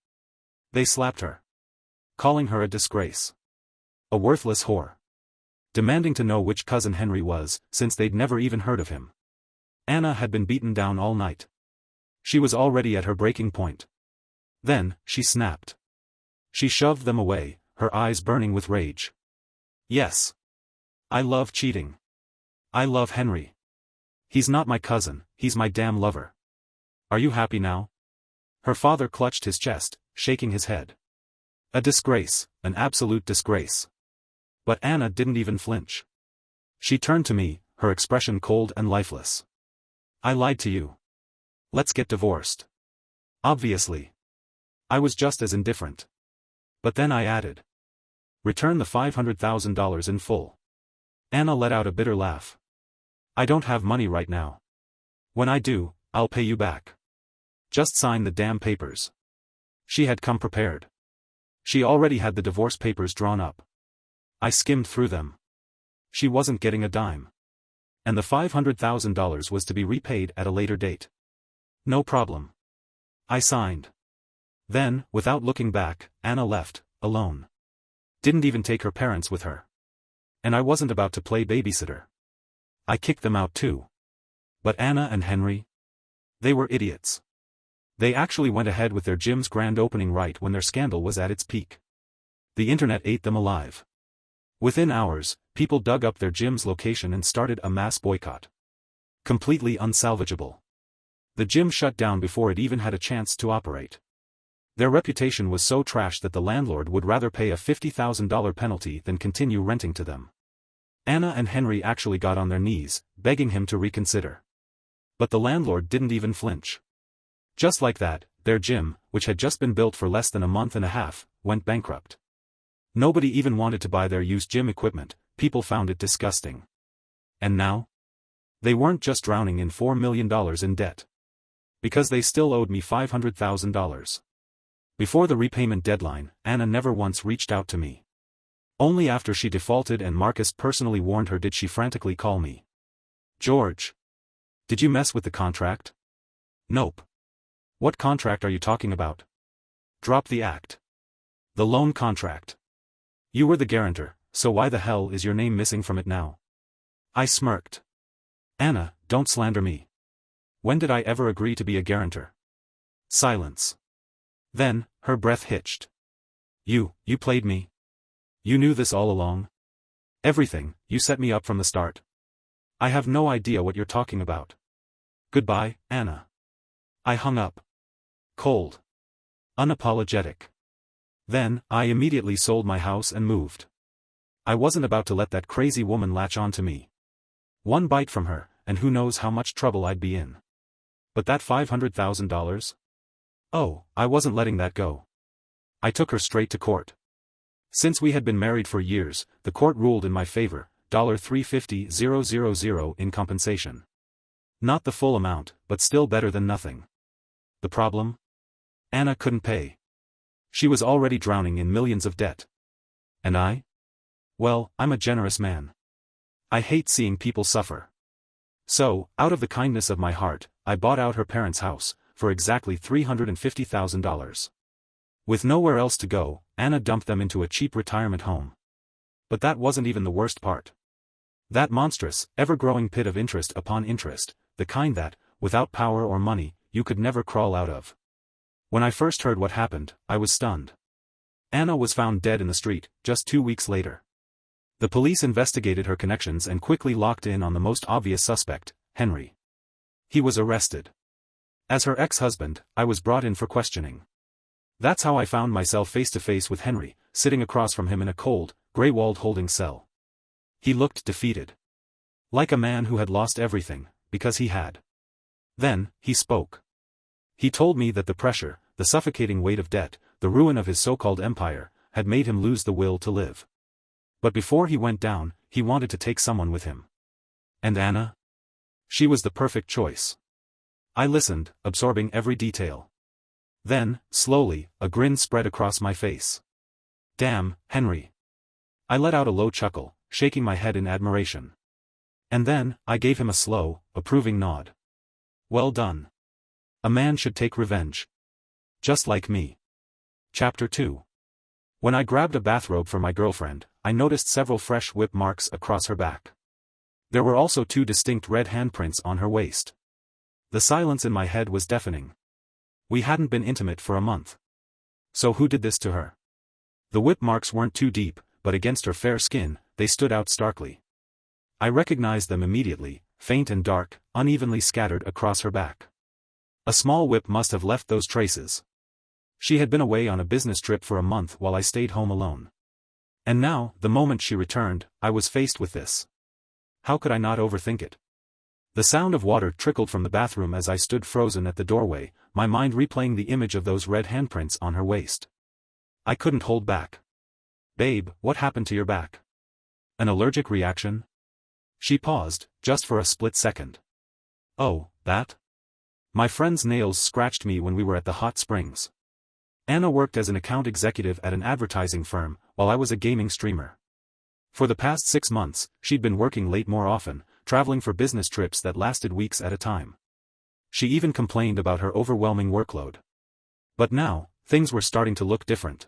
They slapped her. Calling her a disgrace. A worthless whore. Demanding to know which cousin Henry was, since they'd never even heard of him. Anna had been beaten down all night. She was already at her breaking point. Then, she snapped. She shoved them away, her eyes burning with rage. Yes. I love cheating. I love Henry. He's not my cousin, he's my damn lover. Are you happy now? Her father clutched his chest, shaking his head. A disgrace, an absolute disgrace. But Anna didn't even flinch. She turned to me, her expression cold and lifeless. I lied to you. Let's get divorced. Obviously. I was just as indifferent. But then I added. Return the $500,000 in full. Anna let out a bitter laugh. I don't have money right now. When I do, I'll pay you back. Just sign the damn papers. She had come prepared. She already had the divorce papers drawn up. I skimmed through them. She wasn't getting a dime. And the $500,000 was to be repaid at a later date. No problem. I signed. Then, without looking back, Anna left, alone. Didn't even take her parents with her. And I wasn't about to play babysitter. I kicked them out too. But Anna and Henry? They were idiots. They actually went ahead with their gym's grand opening right when their scandal was at its peak. The internet ate them alive. Within hours, people dug up their gym's location and started a mass boycott. Completely unsalvageable. The gym shut down before it even had a chance to operate. Their reputation was so trash that the landlord would rather pay a $50,000 penalty than continue renting to them. Anna and Henry actually got on their knees, begging him to reconsider. But the landlord didn't even flinch. Just like that, their gym, which had just been built for less than a month and a half, went bankrupt. Nobody even wanted to buy their used gym equipment, people found it disgusting. And now? They weren't just drowning in $4 million in debt. Because they still owed me $500,000. Before the repayment deadline, Anna never once reached out to me. Only after she defaulted and Marcus personally warned her did she frantically call me. George. Did you mess with the contract? Nope. What contract are you talking about? Drop the act. The loan contract. You were the guarantor, so why the hell is your name missing from it now? I smirked. Anna, don't slander me. When did I ever agree to be a guarantor? Silence. Then, her breath hitched. You played me? You knew this all along? Everything, you set me up from the start. I have no idea what you're talking about. Goodbye, Anna. I hung up. Cold. Unapologetic. Then, I immediately sold my house and moved. I wasn't about to let that crazy woman latch on to me. One bite from her, and who knows how much trouble I'd be in. But that $500,000? Oh, I wasn't letting that go. I took her straight to court. Since we had been married for years, the court ruled in my favor, $350,000 in compensation. Not the full amount, but still better than nothing. The problem? Anna couldn't pay. She was already drowning in millions of debt. And I? Well, I'm a generous man. I hate seeing people suffer. So, out of the kindness of my heart, I bought out her parents' house, for exactly $350,000. With nowhere else to go, Anna dumped them into a cheap retirement home. But that wasn't even the worst part. That monstrous, ever-growing pit of interest upon interest, the kind that, without power or money, you could never crawl out of. When I first heard what happened, I was stunned. Anna was found dead in the street, just 2 weeks later. The police investigated her connections and quickly locked in on the most obvious suspect, Henry. He was arrested. As her ex-husband, I was brought in for questioning. That's how I found myself face to face with Henry, sitting across from him in a cold, grey-walled holding cell. He looked defeated. Like a man who had lost everything, because he had. Then, he spoke. He told me that the pressure, the suffocating weight of debt, the ruin of his so-called empire, had made him lose the will to live. But before he went down, he wanted to take someone with him. And Anna? She was the perfect choice. I listened, absorbing every detail. Then, slowly, a grin spread across my face. Damn, Henry. I let out a low chuckle, shaking my head in admiration. And then, I gave him a slow, approving nod. Well done. A man should take revenge. Just like me. Chapter 2. When I grabbed a bathrobe for my girlfriend, I noticed several fresh whip marks across her back. There were also 2 distinct red handprints on her waist. The silence in my head was deafening. We hadn't been intimate for a month. So who did this to her? The whip marks weren't too deep, but against her fair skin, they stood out starkly. I recognized them immediately, faint and dark, unevenly scattered across her back. A small whip must have left those traces. She had been away on a business trip for a month while I stayed home alone. And now, the moment she returned, I was faced with this. How could I not overthink it? The sound of water trickled from the bathroom as I stood frozen at the doorway, my mind replaying the image of those red handprints on her waist. I couldn't hold back. Babe, what happened to your back? An allergic reaction? She paused, just for a split second. Oh, that? My friend's nails scratched me when we were at the hot springs. Anna worked as an account executive at an advertising firm, while I was a gaming streamer. For the past 6 months, she'd been working late more often, traveling for business trips that lasted weeks at a time. She even complained about her overwhelming workload. But now, things were starting to look different.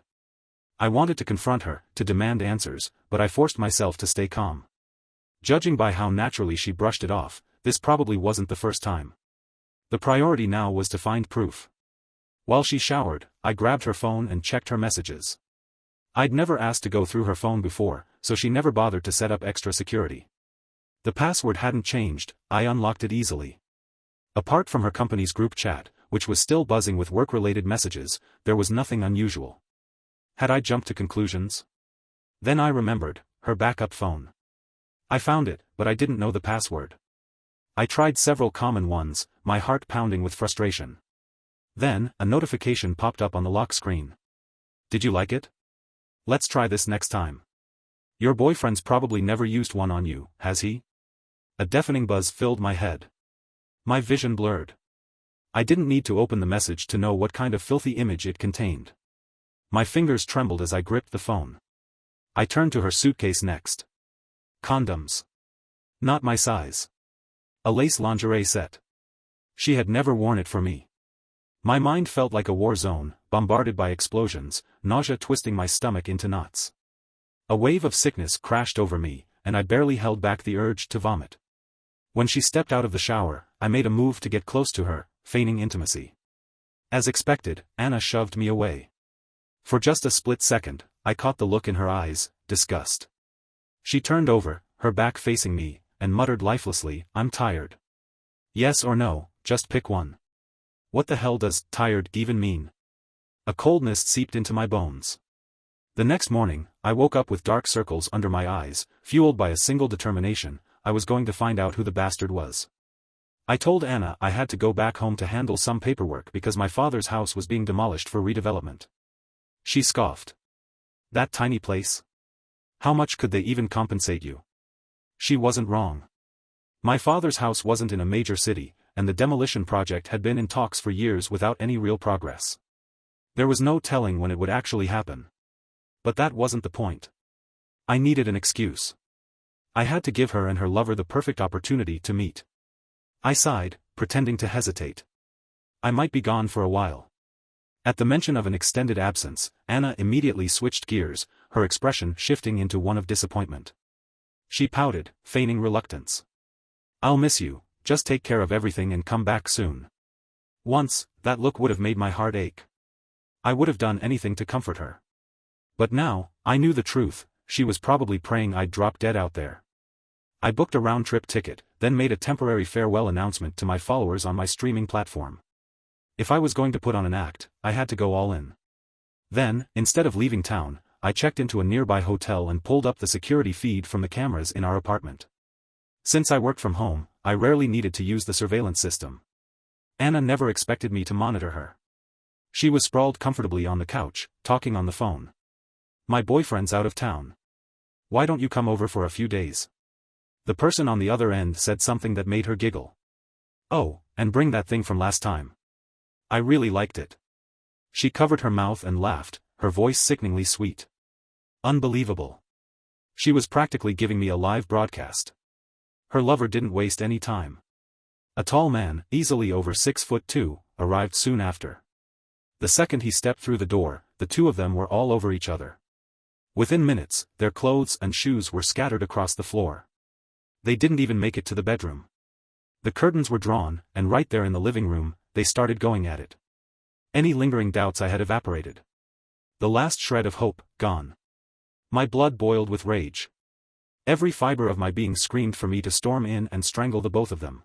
I wanted to confront her, to demand answers, but I forced myself to stay calm. Judging by how naturally she brushed it off, this probably wasn't the first time. The priority now was to find proof. While she showered, I grabbed her phone and checked her messages. I'd never asked to go through her phone before, so she never bothered to set up extra security. The password hadn't changed, I unlocked it easily. Apart from her company's group chat, which was still buzzing with work-related messages, there was nothing unusual. Had I jumped to conclusions? Then I remembered, her backup phone. I found it, but I didn't know the password. I tried several common ones, my heart pounding with frustration. Then, a notification popped up on the lock screen. Did you like it? Let's try this next time. Your boyfriend's probably never used one on you, has he? A deafening buzz filled my head. My vision blurred. I didn't need to open the message to know what kind of filthy image it contained. My fingers trembled as I gripped the phone. I turned to her suitcase next. Condoms. Not my size. A lace lingerie set. She had never worn it for me. My mind felt like a war zone, bombarded by explosions, nausea twisting my stomach into knots. A wave of sickness crashed over me, and I barely held back the urge to vomit. When she stepped out of the shower, I made a move to get close to her, feigning intimacy. As expected, Anna shoved me away. For just a split second, I caught the look in her eyes, disgust. She turned over, her back facing me, and muttered lifelessly, "I'm tired." Yes or no, just pick one. What the hell does tired even mean? A coldness seeped into my bones. The next morning, I woke up with dark circles under my eyes, fueled by a single determination: I was going to find out who the bastard was. I told Anna I had to go back home to handle some paperwork because my father's house was being demolished for redevelopment. She scoffed. That tiny place? How much could they even compensate you? She wasn't wrong. My father's house wasn't in a major city, and the demolition project had been in talks for years without any real progress. There was no telling when it would actually happen. But that wasn't the point. I needed an excuse. I had to give her and her lover the perfect opportunity to meet. I sighed, pretending to hesitate. I might be gone for a while. At the mention of an extended absence, Anna immediately switched gears, her expression shifting into one of disappointment. She pouted, feigning reluctance. "I'll miss you, just take care of everything and come back soon." Once, that look would have made my heart ache. I would have done anything to comfort her. But now, I knew the truth, she was probably praying I'd drop dead out there. I booked a round-trip ticket, then made a temporary farewell announcement to my followers on my streaming platform. If I was going to put on an act, I had to go all in. Then, instead of leaving town, I checked into a nearby hotel and pulled up the security feed from the cameras in our apartment. Since I worked from home, I rarely needed to use the surveillance system. Anna never expected me to monitor her. She was sprawled comfortably on the couch, talking on the phone. "My boyfriend's out of town. Why don't you come over for a few days?" The person on the other end said something that made her giggle. "Oh, and bring that thing from last time. I really liked it." She covered her mouth and laughed, her voice sickeningly sweet. Unbelievable. She was practically giving me a live broadcast. Her lover didn't waste any time. A tall man, easily over 6'2", arrived soon after. The second he stepped through the door, the two of them were all over each other. Within minutes, their clothes and shoes were scattered across the floor. They didn't even make it to the bedroom. The curtains were drawn, and right there in the living room, they started going at it. Any lingering doubts I had evaporated. The last shred of hope, gone. My blood boiled with rage. Every fiber of my being screamed for me to storm in and strangle the both of them.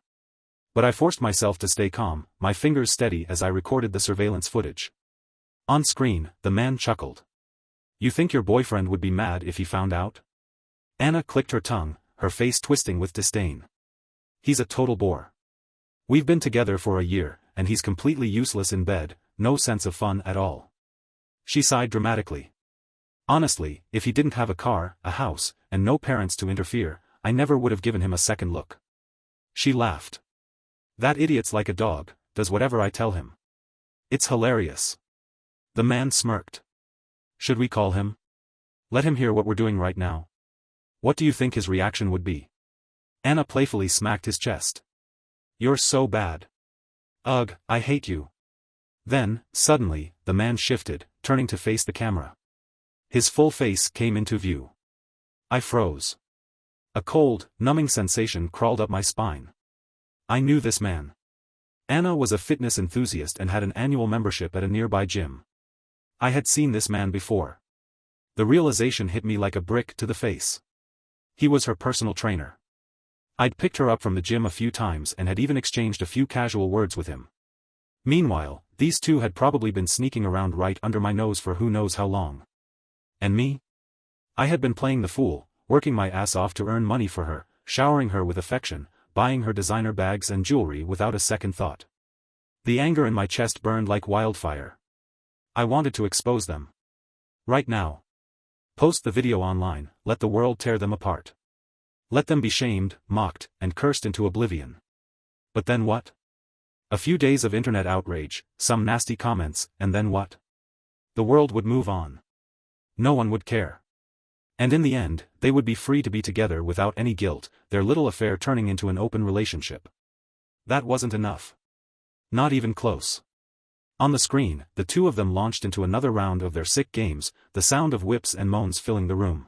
But I forced myself to stay calm, my fingers steady as I recorded the surveillance footage. On screen, the man chuckled. "You think your boyfriend would be mad if he found out?" Anna clicked her tongue, her face twisting with disdain. "He's a total bore. We've been together for a year, and he's completely useless in bed, no sense of fun at all." She sighed dramatically. "Honestly, if he didn't have a car, a house, and no parents to interfere, I never would have given him a second look." She laughed. "That idiot's like a dog, does whatever I tell him. It's hilarious." The man smirked. "Should we call him? Let him hear what we're doing right now. What do you think his reaction would be?" Anna playfully smacked his chest. "You're so bad. Ugh, I hate you." Then, suddenly, the man shifted, turning to face the camera. His full face came into view. I froze. A cold, numbing sensation crawled up my spine. I knew this man. Anna was a fitness enthusiast and had an annual membership at a nearby gym. I had seen this man before. The realization hit me like a brick to the face. He was her personal trainer. I'd picked her up from the gym a few times and had even exchanged a few casual words with him. Meanwhile, these two had probably been sneaking around right under my nose for who knows how long. And me? I had been playing the fool, working my ass off to earn money for her, showering her with affection, buying her designer bags and jewelry without a second thought. The anger in my chest burned like wildfire. I wanted to expose them. Right now. Post the video online, let the world tear them apart. Let them be shamed, mocked, and cursed into oblivion. But then what? A few days of internet outrage, some nasty comments, and then what? The world would move on. No one would care. And in the end, they would be free to be together without any guilt, their little affair turning into an open relationship. That wasn't enough. Not even close. On the screen, the two of them launched into another round of their sick games, the sound of whips and moans filling the room.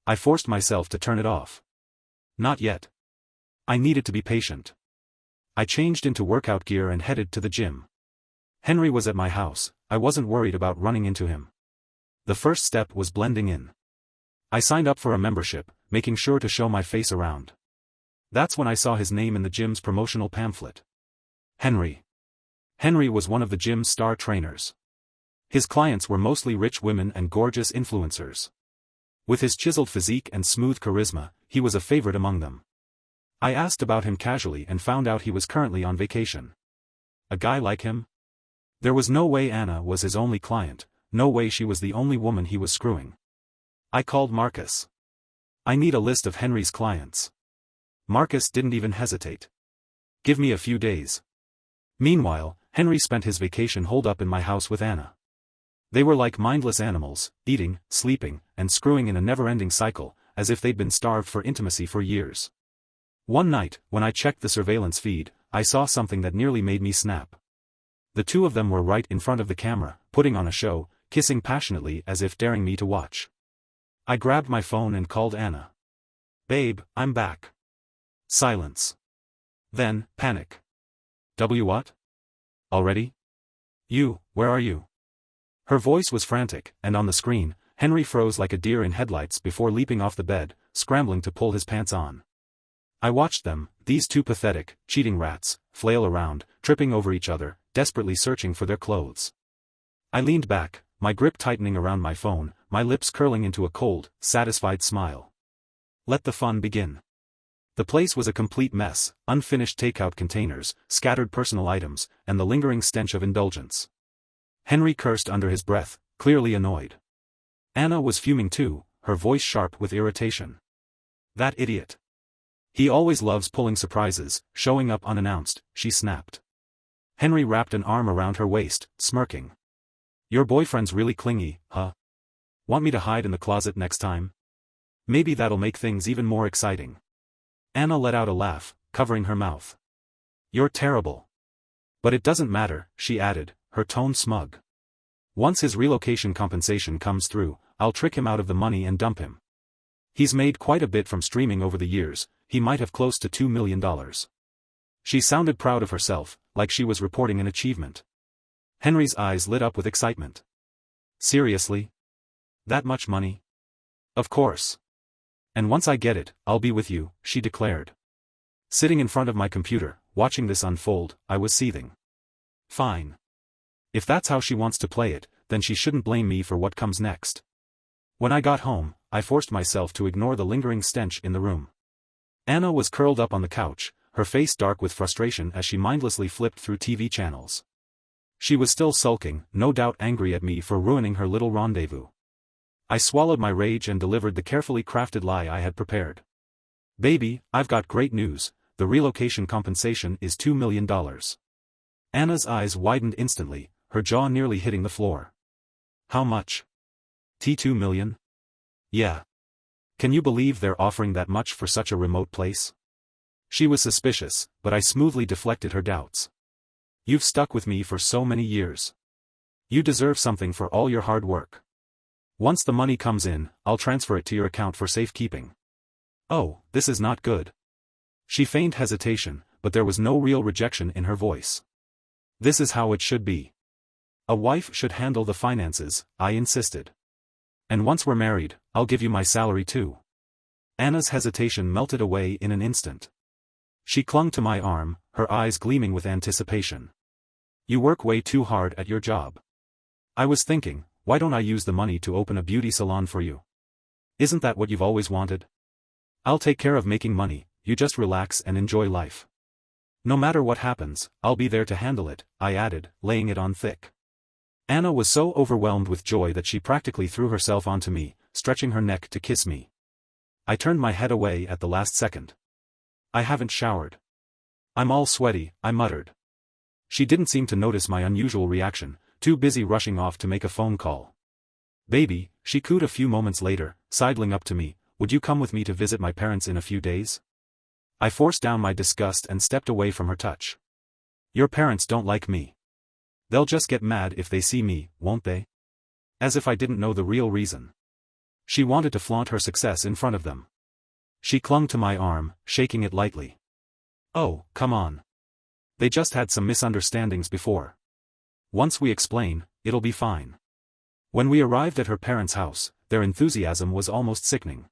I forced myself to turn it off. Not yet. I needed to be patient. I changed into workout gear and headed to the gym. Henry was at my house, I wasn't worried about running into him. The first step was blending in. I signed up for a membership, making sure to show my face around. That's when I saw his name in the gym's promotional pamphlet. Henry. Henry was one of the gym's star trainers. His clients were mostly rich women and gorgeous influencers. With his chiseled physique and smooth charisma, he was a favorite among them. I asked about him casually and found out he was currently on vacation. A guy like him? There was no way Anna was his only client, no way she was the only woman he was screwing. I called Marcus. "I need a list of Henry's clients." Marcus didn't even hesitate. Give me a few days. Meanwhile, Henry spent his vacation holed up in my house with Anna. They were like mindless animals, eating, sleeping, and screwing in a never-ending cycle, as if they'd been starved for intimacy for years. One night, when I checked the surveillance feed, I saw something that nearly made me snap. The two of them were right in front of the camera, putting on a show, kissing passionately as if daring me to watch. I grabbed my phone and called Anna. "Babe, I'm back." Silence. Then, panic. What? Already? Where are you? Her voice was frantic, and on the screen, Henry froze like a deer in headlights before leaping off the bed, scrambling to pull his pants on. I watched them, these two pathetic, cheating rats, flail around, tripping over each other, desperately searching for their clothes. I leaned back, my grip tightening around my phone, my lips curling into a cold, satisfied smile. Let the fun begin. The place was a complete mess, unfinished takeout containers, scattered personal items, and the lingering stench of indulgence. Henry cursed under his breath, clearly annoyed. Anna was fuming too, her voice sharp with irritation. That idiot. He always loves pulling surprises, showing up unannounced, she snapped. Henry wrapped an arm around her waist, smirking. Your boyfriend's really clingy, huh? Want me to hide in the closet next time? Maybe that'll make things even more exciting. Anna let out a laugh, covering her mouth. You're terrible. But it doesn't matter, she added, her tone smug. Once his relocation compensation comes through, I'll trick him out of the money and dump him. He's made quite a bit from streaming over the years, he might have close to $2 million. She sounded proud of herself, like she was reporting an achievement. Henry's eyes lit up with excitement. Seriously? That much money? Of course. And once I get it, I'll be with you, she declared. Sitting in front of my computer, watching this unfold, I was seething. Fine. If that's how she wants to play it, then she shouldn't blame me for what comes next. When I got home, I forced myself to ignore the lingering stench in the room. Anna was curled up on the couch, her face dark with frustration as she mindlessly flipped through TV channels. She was still sulking, no doubt angry at me for ruining her little rendezvous. I swallowed my rage and delivered the carefully crafted lie I had prepared. Baby, I've got great news, the relocation compensation is $2 million. Anna's eyes widened instantly, her jaw nearly hitting the floor. How much? $2 million? Yeah. Can you believe they're offering that much for such a remote place? She was suspicious, but I smoothly deflected her doubts. You've stuck with me for so many years. You deserve something for all your hard work. Once the money comes in, I'll transfer it to your account for safekeeping. Oh, this is not good. She feigned hesitation, but there was no real rejection in her voice. This is how it should be. A wife should handle the finances, I insisted. And once we're married, I'll give you my salary too. Anna's hesitation melted away in an instant. She clung to my arm, her eyes gleaming with anticipation. You work way too hard at your job. I was thinking, why don't I use the money to open a beauty salon for you? Isn't that what you've always wanted? I'll take care of making money, you just relax and enjoy life. No matter what happens, I'll be there to handle it, I added, laying it on thick. Anna was so overwhelmed with joy that she practically threw herself onto me, stretching her neck to kiss me. I turned my head away at the last second. I haven't showered. I'm all sweaty, I muttered. She didn't seem to notice my unusual reaction, too busy rushing off to make a phone call. Baby, she cooed a few moments later, sidling up to me, would you come with me to visit my parents in a few days? I forced down my disgust and stepped away from her touch. Your parents don't like me. They'll just get mad if they see me, won't they? As if I didn't know the real reason. She wanted to flaunt her success in front of them. She clung to my arm, shaking it lightly. Oh, come on. They just had some misunderstandings before. Once we explain, it'll be fine. When we arrived at her parents' house, their enthusiasm was almost sickening.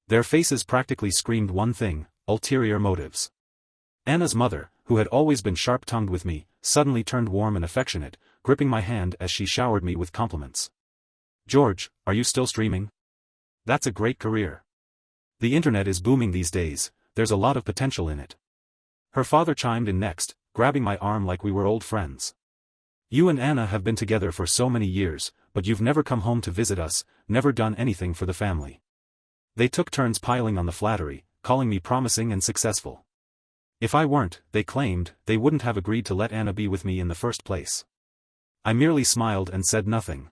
Their faces practically screamed one thing, ulterior motives. Anna's mother, who had always been sharp-tongued with me, suddenly turned warm and affectionate, gripping my hand as she showered me with compliments. George, are you still streaming? That's a great career. The internet is booming these days, there's a lot of potential in it. Her father chimed in next, grabbing my arm like we were old friends. You and Anna have been together for so many years, but you've never come home to visit us, never done anything for the family. They took turns piling on the flattery, calling me promising and successful. If I weren't, they claimed, they wouldn't have agreed to let Anna be with me in the first place. I merely smiled and said nothing.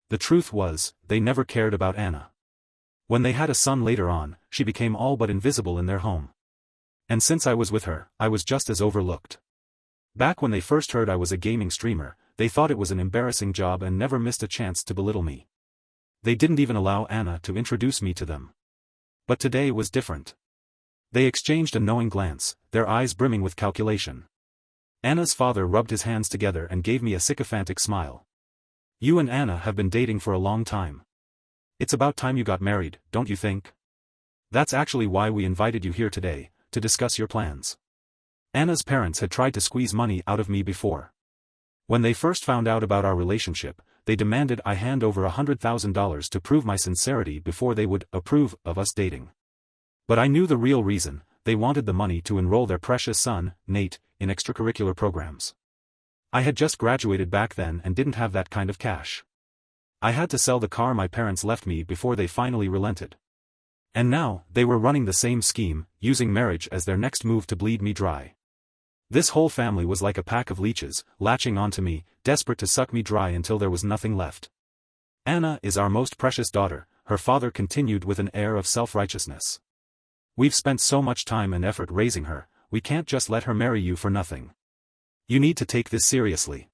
The truth was, they never cared about Anna. When they had a son later on, she became all but invisible in their home. And since I was with her, I was just as overlooked. Back when they first heard I was a gaming streamer, they thought it was an embarrassing job and never missed a chance to belittle me. They didn't even allow Anna to introduce me to them. But today was different. They exchanged a knowing glance, their eyes brimming with calculation. Anna's father rubbed his hands together and gave me a sycophantic smile. You and Anna have been dating for a long time. It's about time you got married, don't you think? That's actually why we invited you here today, to discuss your plans. Anna's parents had tried to squeeze money out of me before. When they first found out about our relationship, they demanded I hand over $100,000 to prove my sincerity before they would approve of us dating. But I knew the real reason: they wanted the money to enroll their precious son, Nate, in extracurricular programs. I had just graduated back then and didn't have that kind of cash. I had to sell the car my parents left me before they finally relented. And now, they were running the same scheme, using marriage as their next move to bleed me dry. This whole family was like a pack of leeches, latching onto me, desperate to suck me dry until there was nothing left. Anna is our most precious daughter, her father continued with an air of self-righteousness. We've spent so much time and effort raising her, we can't just let her marry you for nothing. You need to take this seriously.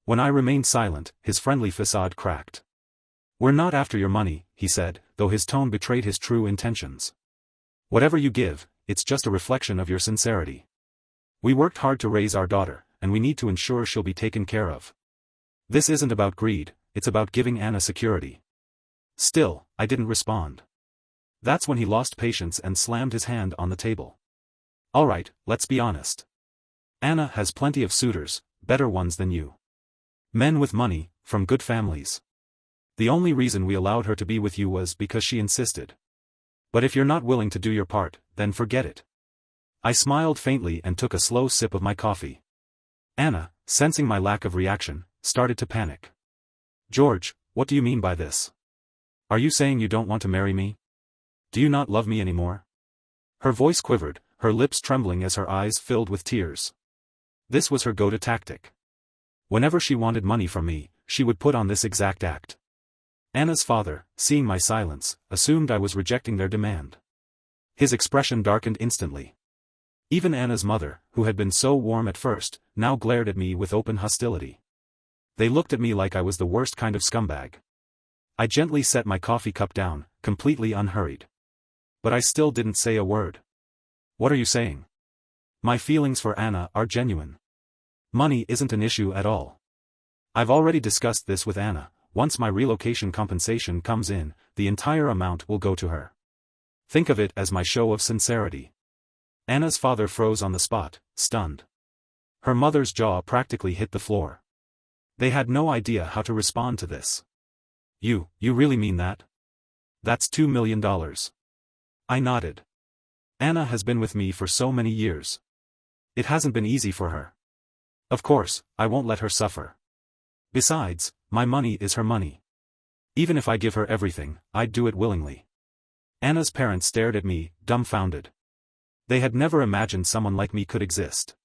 When I remained silent, his friendly facade cracked. We're not after your money, he said, though his tone betrayed his true intentions. Whatever you give, it's just a reflection of your sincerity. We worked hard to raise our daughter, and we need to ensure she'll be taken care of. This isn't about greed, it's about giving Anna security. Still, I didn't respond. That's when he lost patience and slammed his hand on the table. All right, let's be honest. Anna has plenty of suitors, better ones than you. Men with money, from good families. The only reason we allowed her to be with you was because she insisted. But if you're not willing to do your part, then forget it. I smiled faintly and took a slow sip of my coffee. Anna, sensing my lack of reaction, started to panic. George, what do you mean by this? Are you saying you don't want to marry me? Do you not love me anymore? Her voice quivered, her lips trembling as her eyes filled with tears. This was her go-to tactic. Whenever she wanted money from me, she would put on this exact act. Anna's father, seeing my silence, assumed I was rejecting their demand. His expression darkened instantly. Even Anna's mother, who had been so warm at first, now glared at me with open hostility. They looked at me like I was the worst kind of scumbag. I gently set my coffee cup down, completely unhurried. But I still didn't say a word. What are you saying? My feelings for Anna are genuine. Money isn't an issue at all. I've already discussed this with Anna. Once my relocation compensation comes in, the entire amount will go to her. Think of it as my show of sincerity. Anna's father froze on the spot, stunned. Her mother's jaw practically hit the floor. They had no idea how to respond to this. You really mean that? That's $2 million. I nodded. Anna has been with me for so many years. It hasn't been easy for her. Of course, I won't let her suffer. Besides, my money is her money. Even if I give her everything, I'd do it willingly. Anna's parents stared at me, dumbfounded. They had never imagined someone like me could exist.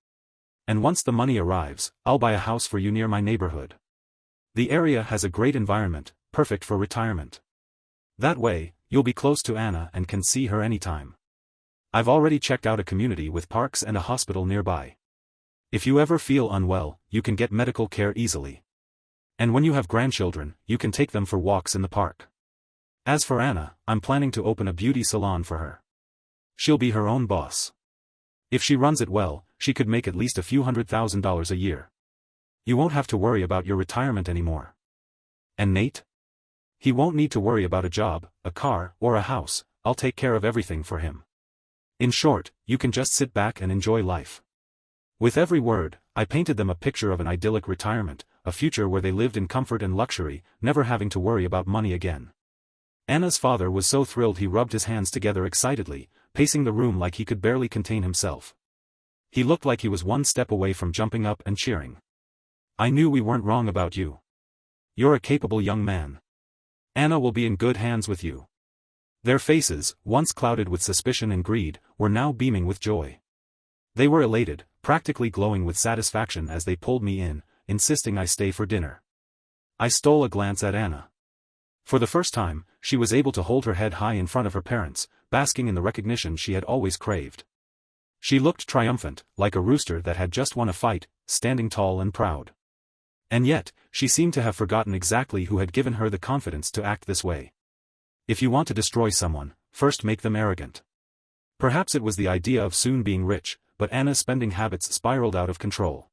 And once the money arrives, I'll buy a house for you near my neighborhood. The area has a great environment, perfect for retirement. That way, you'll be close to Anna and can see her anytime. I've already checked out a community with parks and a hospital nearby. If you ever feel unwell, you can get medical care easily. And when you have grandchildren, you can take them for walks in the park. As for Anna, I'm planning to open a beauty salon for her. She'll be her own boss. If she runs it well, she could make at least a few $100,000 a year. You won't have to worry about your retirement anymore. And Nate? He won't need to worry about a job, a car, or a house. I'll take care of everything for him. In short, you can just sit back and enjoy life. With every word, I painted them a picture of an idyllic retirement, a future where they lived in comfort and luxury, never having to worry about money again. Anna's father was so thrilled he rubbed his hands together excitedly, pacing the room like he could barely contain himself. He looked like he was one step away from jumping up and cheering. I knew we weren't wrong about you. You're a capable young man. Anna will be in good hands with you. Their faces, once clouded with suspicion and greed, were now beaming with joy. They were elated, practically glowing with satisfaction as they pulled me in, insisting I stay for dinner. I stole a glance at Anna. For the first time, she was able to hold her head high in front of her parents, basking in the recognition she had always craved. She looked triumphant, like a rooster that had just won a fight, standing tall and proud. And yet, she seemed to have forgotten exactly who had given her the confidence to act this way. If you want to destroy someone, first make them arrogant. Perhaps it was the idea of soon being rich, but Anna's spending habits spiraled out of control.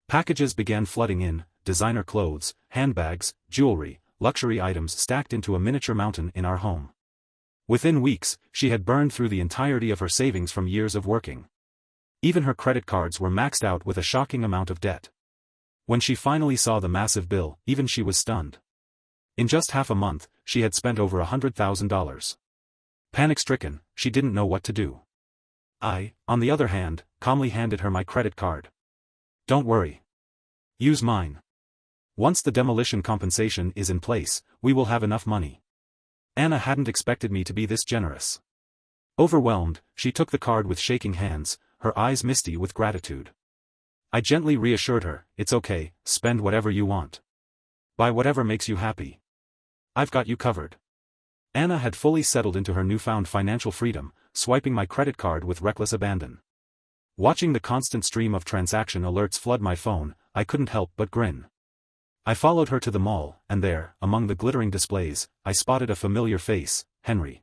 Packages began flooding in, designer clothes, handbags, jewelry, luxury items stacked into a miniature mountain in our home. Within weeks, she had burned through the entirety of her savings from years of working. Even her credit cards were maxed out with a shocking amount of debt. When she finally saw the massive bill, even she was stunned. In just half a month, she had spent over $100,000. Panic-stricken, she didn't know what to do. I, on the other hand, calmly handed her my credit card. Don't worry. Use mine. Once the demolition compensation is in place, we will have enough money. Anna hadn't expected me to be this generous. Overwhelmed, she took the card with shaking hands, her eyes misty with gratitude. I gently reassured her, it's okay, spend whatever you want. Buy whatever makes you happy. I've got you covered. Anna had fully settled into her newfound financial freedom, swiping my credit card with reckless abandon. Watching the constant stream of transaction alerts flood my phone, I couldn't help but grin. I followed her to the mall, and there, among the glittering displays, I spotted a familiar face, Henry.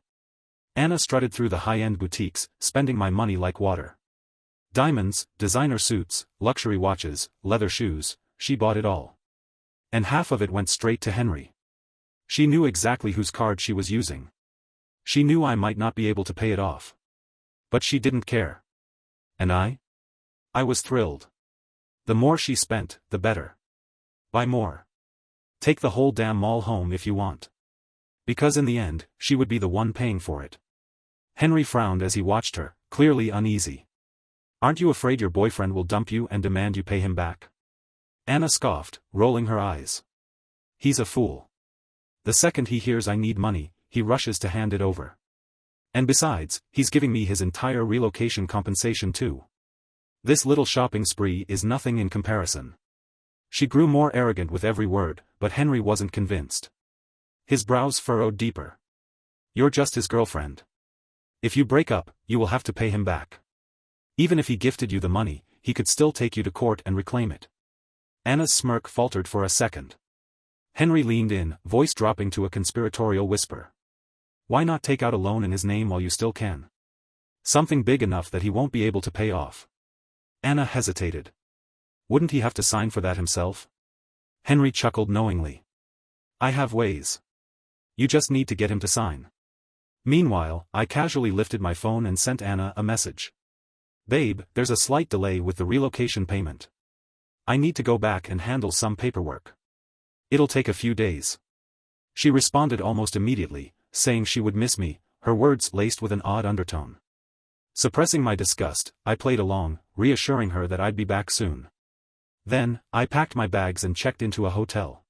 Anna strutted through the high-end boutiques, spending my money like water. Diamonds, designer suits, luxury watches, leather shoes, she bought it all. And half of it went straight to Henry. She knew exactly whose card she was using. She knew I might not be able to pay it off. But she didn't care. And I? I was thrilled. The more she spent, the better. Buy more. Take the whole damn mall home if you want. Because in the end, she would be the one paying for it. Henry frowned as he watched her, clearly uneasy. Aren't you afraid your boyfriend will dump you and demand you pay him back? Anna scoffed, rolling her eyes. He's a fool. The second he hears I need money, he rushes to hand it over. And besides, he's giving me his entire relocation compensation too. This little shopping spree is nothing in comparison. She grew more arrogant with every word, but Henry wasn't convinced. His brows furrowed deeper. You're just his girlfriend. If you break up, you will have to pay him back. Even if he gifted you the money, he could still take you to court and reclaim it. Anna's smirk faltered for a second. Henry leaned in, voice dropping to a conspiratorial whisper. Why not take out a loan in his name while you still can? Something big enough that he won't be able to pay off. Anna hesitated. Wouldn't he have to sign for that himself? Henry chuckled knowingly. I have ways. You just need to get him to sign. Meanwhile, I casually lifted my phone and sent Anna a message. Babe, there's a slight delay with the relocation payment. I need to go back and handle some paperwork. It'll take a few days. She responded almost immediately, saying she would miss me, her words laced with an odd undertone. Suppressing my disgust, I played along, reassuring her that I'd be back soon. Then, I packed my bags and checked into a hotel.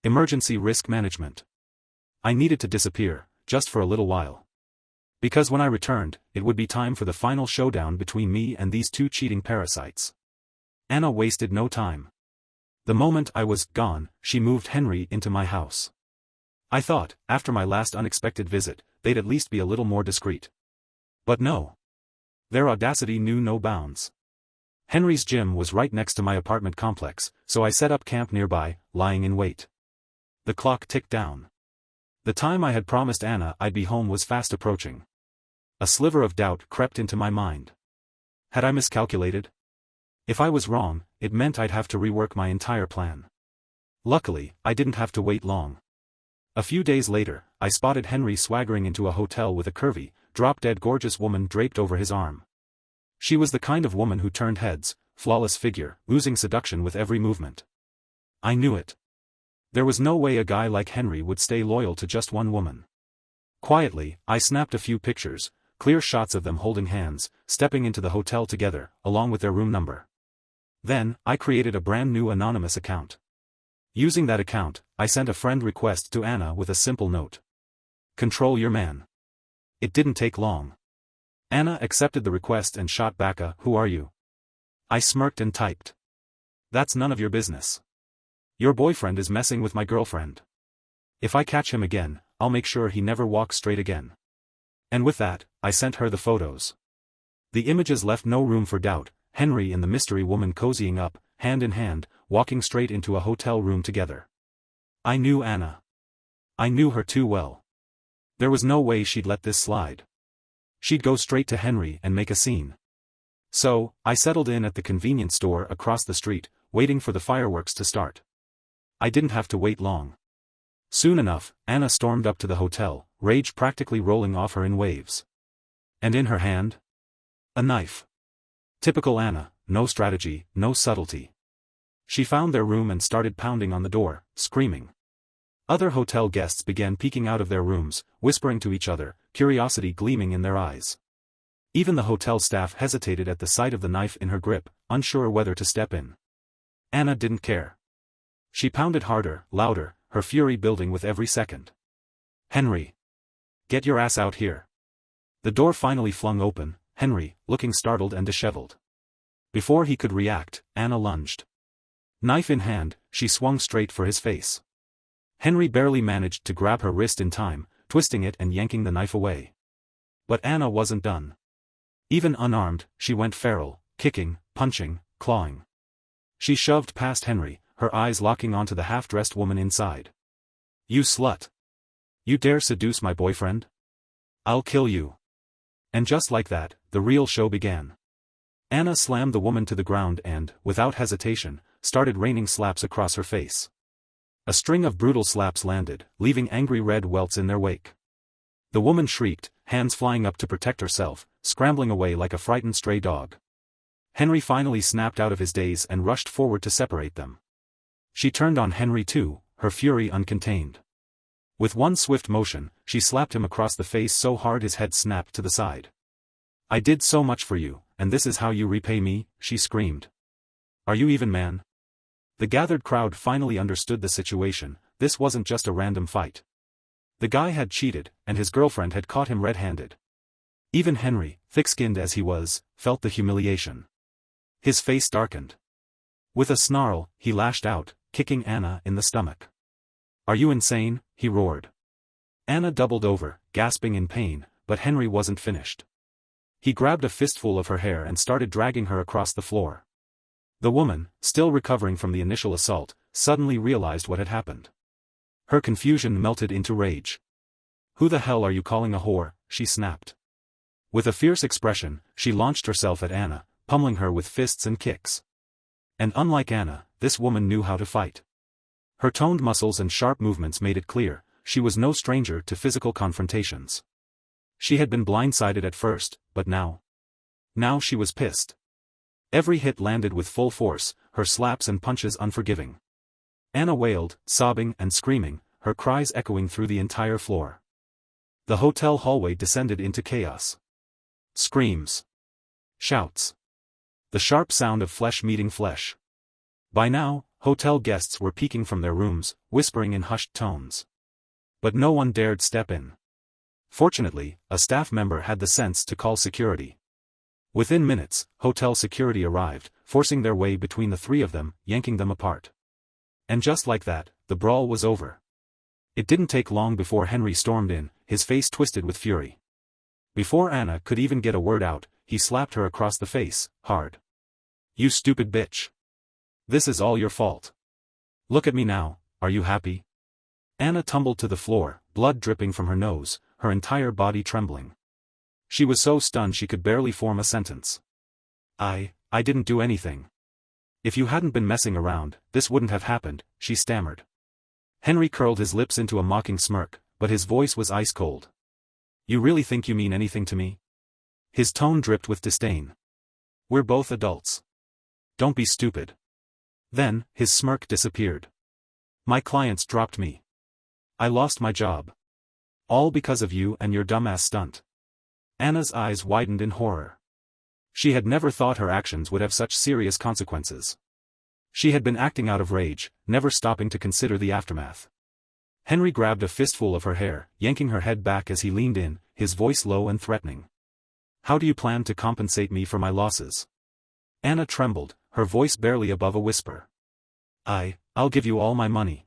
Emergency risk management. I needed to disappear, just for a little while. Because when I returned, it would be time for the final showdown between me and these two cheating parasites. Anna wasted no time. The moment I was gone, she moved Henry into my house. I thought, after my last unexpected visit, they'd at least be a little more discreet. But no. Their audacity knew no bounds. Henry's gym was right next to my apartment complex, so I set up camp nearby, lying in wait. The clock ticked down. The time I had promised Anna I'd be home was fast approaching. A sliver of doubt crept into my mind. Had I miscalculated? If I was wrong, it meant I'd have to rework my entire plan. Luckily, I didn't have to wait long. A few days later, I spotted Henry swaggering into a hotel with a curvy, drop-dead gorgeous woman draped over his arm. She was the kind of woman who turned heads, flawless figure, oozing seduction with every movement. I knew it. There was no way a guy like Henry would stay loyal to just one woman. Quietly, I snapped a few pictures, clear shots of them holding hands, stepping into the hotel together, along with their room number. Then, I created a brand new anonymous account. Using that account, I sent a friend request to Anna with a simple note. Control your man. It didn't take long. Anna accepted the request and shot back a, "Who are you?" I smirked and typed. "That's none of your business. Your boyfriend is messing with my girlfriend. If I catch him again, I'll make sure he never walks straight again." And with that, I sent her the photos. The images left no room for doubt, Henry and the mystery woman cozying up, hand in hand, walking straight into a hotel room together. I knew Anna. I knew her too well. There was no way she'd let this slide. She'd go straight to Henry and make a scene. So, I settled in at the convenience store across the street, waiting for the fireworks to start. I didn't have to wait long. Soon enough, Anna stormed up to the hotel, rage practically rolling off her in waves. And in her hand? A knife. Typical Anna, no strategy, no subtlety. She found their room and started pounding on the door, screaming. Other hotel guests began peeking out of their rooms, whispering to each other, curiosity gleaming in their eyes. Even the hotel staff hesitated at the sight of the knife in her grip, unsure whether to step in. Anna didn't care. She pounded harder, louder, her fury building with every second. "Henry! Get your ass out here!" The door finally flung open, Henry, looking startled and disheveled. Before he could react, Anna lunged. Knife in hand, she swung straight for his face. Henry barely managed to grab her wrist in time, twisting it and yanking the knife away. But Anna wasn't done. Even unarmed, she went feral, kicking, punching, clawing. She shoved past Henry, her eyes locking onto the half-dressed woman inside. "You slut! You dare seduce my boyfriend? I'll kill you!" And just like that, the real show began. Anna slammed the woman to the ground and, without hesitation, started raining slaps across her face. A string of brutal slaps landed, leaving angry red welts in their wake. The woman shrieked, hands flying up to protect herself, scrambling away like a frightened stray dog. Henry finally snapped out of his daze and rushed forward to separate them. She turned on Henry too, her fury uncontained. With one swift motion, she slapped him across the face so hard his head snapped to the side. "I did so much for you, and this is how you repay me," she screamed. "Are you even man?" The gathered crowd finally understood the situation, this wasn't just a random fight. The guy had cheated, and his girlfriend had caught him red-handed. Even Henry, thick-skinned as he was, felt the humiliation. His face darkened. With a snarl, he lashed out, kicking Anna in the stomach. "Are you insane?" he roared. Anna doubled over, gasping in pain, but Henry wasn't finished. He grabbed a fistful of her hair and started dragging her across the floor. The woman, still recovering from the initial assault, suddenly realized what had happened. Her confusion melted into rage. "Who the hell are you calling a whore?" she snapped. With a fierce expression, she launched herself at Anna, pummeling her with fists and kicks. And unlike Anna, this woman knew how to fight. Her toned muscles and sharp movements made it clear, she was no stranger to physical confrontations. She had been blindsided at first, but now she was pissed. Every hit landed with full force, her slaps and punches unforgiving. Anna wailed, sobbing and screaming, her cries echoing through the entire floor. The hotel hallway descended into chaos. Screams. Shouts. The sharp sound of flesh meeting flesh. By now, hotel guests were peeking from their rooms, whispering in hushed tones. But no one dared step in. Fortunately, a staff member had the sense to call security. Within minutes, hotel security arrived, forcing their way between the three of them, yanking them apart. And just like that, the brawl was over. It didn't take long before Henry stormed in, his face twisted with fury. Before Anna could even get a word out, he slapped her across the face, hard. "You stupid bitch. This is all your fault. Look at me now, are you happy?" Anna tumbled to the floor, blood dripping from her nose, her entire body trembling. She was so stunned she could barely form a sentence. I didn't do anything. If you hadn't been messing around, this wouldn't have happened," she stammered. Henry curled his lips into a mocking smirk, but his voice was ice cold. "You really think you mean anything to me?" His tone dripped with disdain. "We're both adults. Don't be stupid." Then, his smirk disappeared. "My clients dropped me. I lost my job. All because of you and your dumbass stunt." Anna's eyes widened in horror. She had never thought her actions would have such serious consequences. She had been acting out of rage, never stopping to consider the aftermath. Henry grabbed a fistful of her hair, yanking her head back as he leaned in, his voice low and threatening. How do you plan to compensate me for my losses? Anna trembled, her voice barely above a whisper. I'll give you all my money.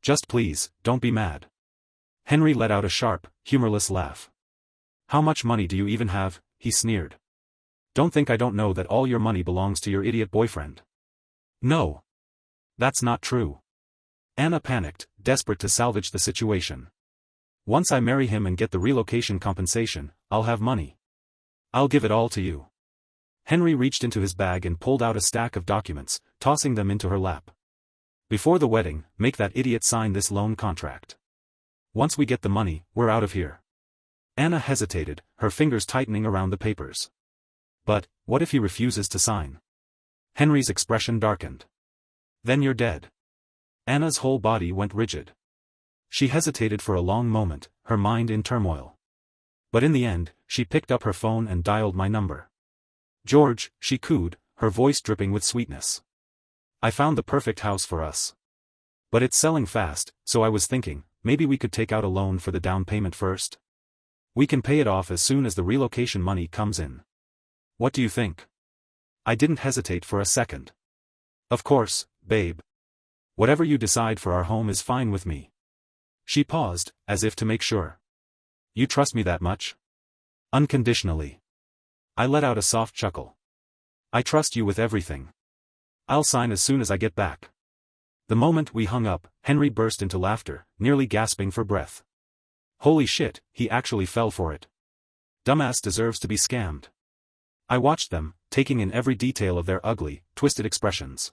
Just please, don't be mad. Henry let out a sharp, humorless laugh. How much money do you even have? He sneered. Don't think I don't know that all your money belongs to your idiot boyfriend. No. That's not true. Anna panicked, desperate to salvage the situation. Once I marry him and get the relocation compensation, I'll have money. I'll give it all to you. Henry reached into his bag and pulled out a stack of documents, tossing them into her lap. Before the wedding, make that idiot sign this loan contract. Once we get the money, we're out of here. Anna hesitated, her fingers tightening around the papers. But, what if he refuses to sign? Henry's expression darkened. Then you're dead. Anna's whole body went rigid. She hesitated for a long moment, her mind in turmoil. But in the end, she picked up her phone and dialed my number. George, she cooed, her voice dripping with sweetness. I found the perfect house for us. But it's selling fast, so I was thinking, maybe we could take out a loan for the down payment first? We can pay it off as soon as the relocation money comes in. What do you think? I didn't hesitate for a second. Of course, babe. Whatever you decide for our home is fine with me. She paused, as if to make sure. You trust me that much? Unconditionally. I let out a soft chuckle. I trust you with everything. I'll sign as soon as I get back. The moment we hung up, Henry burst into laughter, nearly gasping for breath. Holy shit, he actually fell for it. Dumbass deserves to be scammed. I watched them, taking in every detail of their ugly, twisted expressions.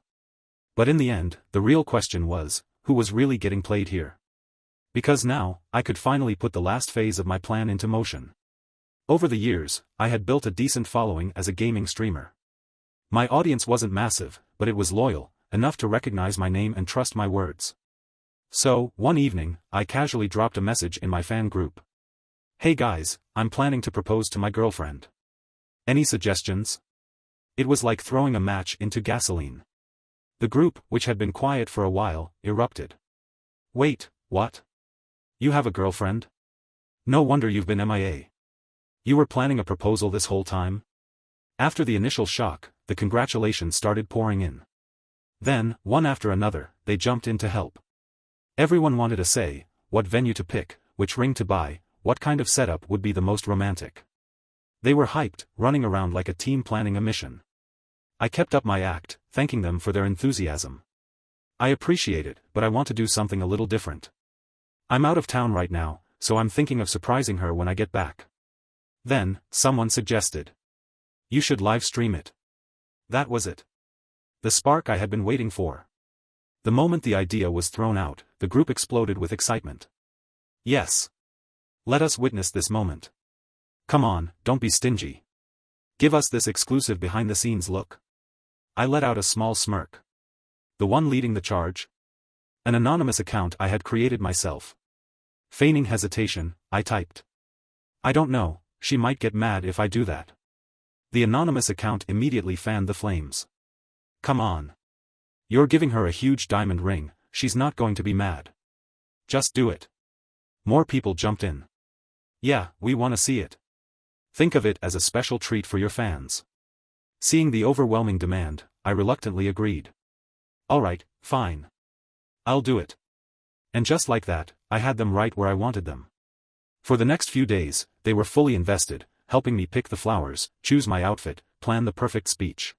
But in the end, the real question was, who was really getting played here? Because now, I could finally put the last phase of my plan into motion. Over the years, I had built a decent following as a gaming streamer. My audience wasn't massive, but it was loyal, enough to recognize my name and trust my words. So, one evening, I casually dropped a message in my fan group. Hey guys, I'm planning to propose to my girlfriend. Any suggestions? It was like throwing a match into gasoline. The group, which had been quiet for a while, erupted. Wait, what? You have a girlfriend? No wonder you've been MIA. You were planning a proposal this whole time? After the initial shock, the congratulations started pouring in. Then, one after another, they jumped in to help. Everyone wanted a say, what venue to pick, which ring to buy, what kind of setup would be the most romantic. They were hyped, running around like a team planning a mission. I kept up my act, thanking them for their enthusiasm. I appreciate it, but I want to do something a little different. I'm out of town right now, so I'm thinking of surprising her when I get back. Then, someone suggested. You should live stream it. That was it. The spark I had been waiting for. The moment the idea was thrown out, the group exploded with excitement. Yes. Let us witness this moment. Come on, don't be stingy. Give us this exclusive behind-the-scenes look. I let out a small smirk. The one leading the charge? An anonymous account I had created myself. Feigning hesitation, I typed. I don't know, she might get mad if I do that. The anonymous account immediately fanned the flames. Come on. You're giving her a huge diamond ring, she's not going to be mad. Just do it. More people jumped in. Yeah, we want to see it. Think of it as a special treat for your fans. Seeing the overwhelming demand, I reluctantly agreed. Alright, fine. I'll do it. And just like that, I had them right where I wanted them. For the next few days, they were fully invested, helping me pick the flowers, choose my outfit, plan the perfect speech.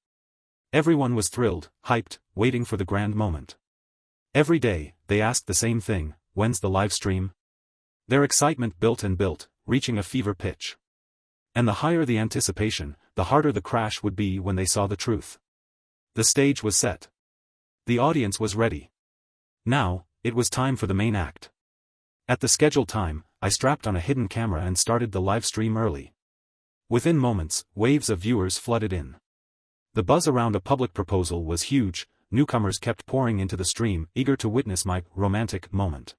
Everyone was thrilled, hyped, waiting for the grand moment. Every day, they asked the same thing, when's the live stream? Their excitement built and built, reaching a fever pitch. And the higher the anticipation, the harder the crash would be when they saw the truth. The stage was set. The audience was ready. Now, it was time for the main act. At the scheduled time, I strapped on a hidden camera and started the live stream early. Within moments, waves of viewers flooded in. The buzz around a public proposal was huge, newcomers kept pouring into the stream, eager to witness my romantic moment.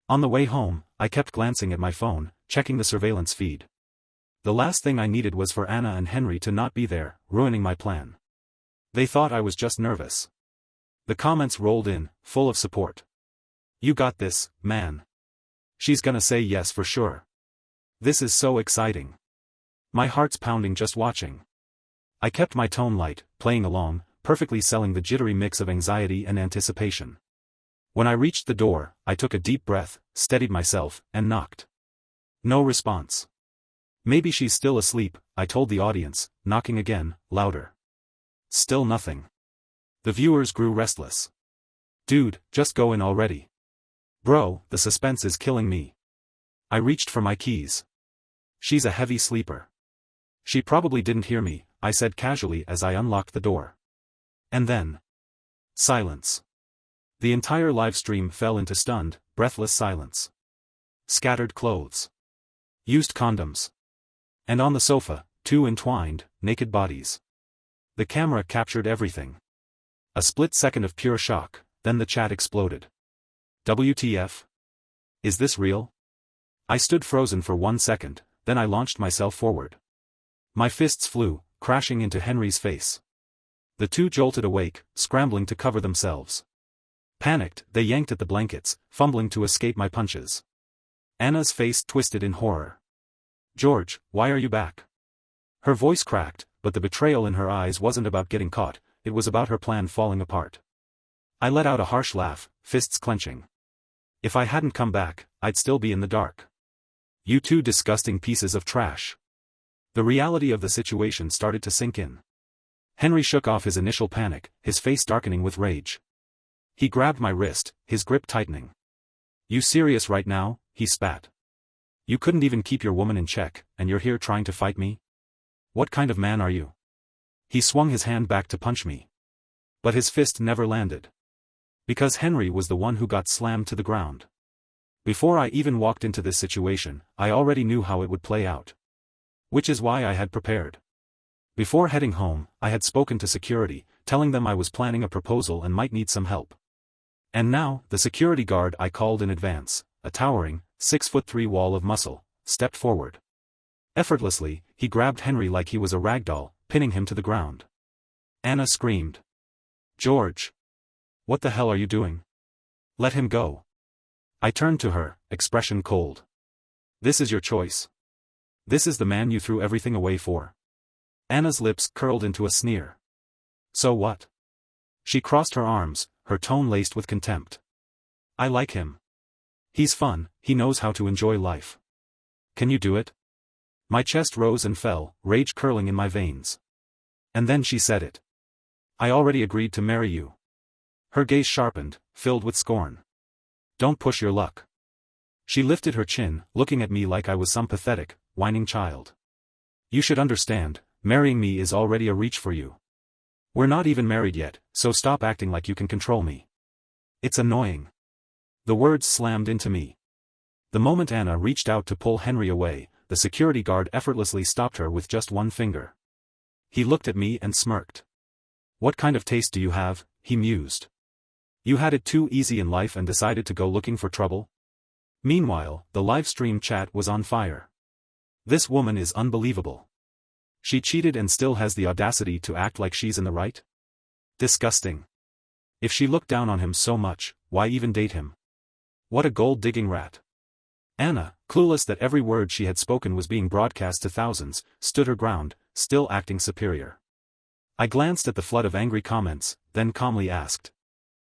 On the way home, I kept glancing at my phone, checking the surveillance feed. The last thing I needed was for Anna and Henry to not be there, ruining my plan. They thought I was just nervous. The comments rolled in, full of support. You got this, man. She's gonna say yes for sure. This is so exciting. My heart's pounding just watching. I kept my tone light, playing along, perfectly selling the jittery mix of anxiety and anticipation. When I reached the door, I took a deep breath, steadied myself, and knocked. No response. Maybe she's still asleep, I told the audience, knocking again, louder. Still nothing. The viewers grew restless. Dude, just go in already. Bro, the suspense is killing me. I reached for my keys. She's a heavy sleeper. She probably didn't hear me, I said casually as I unlocked the door. And then. Silence. The entire live stream fell into stunned, breathless silence. Scattered clothes. Used condoms. And on the sofa, two entwined, naked bodies. The camera captured everything. A split second of pure shock, then the chat exploded. WTF? Is this real? I stood frozen for 1 second, then I launched myself forward. My fists flew, crashing into Henry's face. The two jolted awake, scrambling to cover themselves. Panicked, they yanked at the blankets, fumbling to escape my punches. Anna's face twisted in horror. George, why are you back? Her voice cracked, but the betrayal in her eyes wasn't about getting caught, it was about her plan falling apart. I let out a harsh laugh, fists clenching. If I hadn't come back, I'd still be in the dark. You two disgusting pieces of trash. The reality of the situation started to sink in. Henry shook off his initial panic, his face darkening with rage. He grabbed my wrist, his grip tightening. You serious right now? He spat. You couldn't even keep your woman in check, and you're here trying to fight me? What kind of man are you? He swung his hand back to punch me. But his fist never landed. Because Henry was the one who got slammed to the ground. Before I even walked into this situation, I already knew how it would play out. Which is why I had prepared. Before heading home, I had spoken to security, telling them I was planning a proposal and might need some help. And now, the security guard I called in advance, a towering, 6'3" wall of muscle, stepped forward. Effortlessly, he grabbed Henry like he was a ragdoll, pinning him to the ground. Anna screamed. George! What the hell are you doing? Let him go. I turned to her, expression cold. This is your choice. This is the man you threw everything away for. Anna's lips curled into a sneer. So what? She crossed her arms, her tone laced with contempt. I like him. He's fun, he knows how to enjoy life. Can you do it? My chest rose and fell, rage curling in my veins. And then she said it. I already agreed to marry you. Her gaze sharpened, filled with scorn. Don't push your luck. She lifted her chin, looking at me like I was some pathetic, whining child. You should understand, marrying me is already a reach for you. We're not even married yet, so stop acting like you can control me. It's annoying. The words slammed into me. The moment Anna reached out to pull Henry away, the security guard effortlessly stopped her with just one finger. He looked at me and smirked. What kind of taste do you have? He mused. You had it too easy in life and decided to go looking for trouble? Meanwhile, the live stream chat was on fire. This woman is unbelievable. She cheated and still has the audacity to act like she's in the right? Disgusting. If she looked down on him so much, why even date him? What a gold-digging rat. Anna, clueless that every word she had spoken was being broadcast to thousands, stood her ground, still acting superior. I glanced at the flood of angry comments, then calmly asked.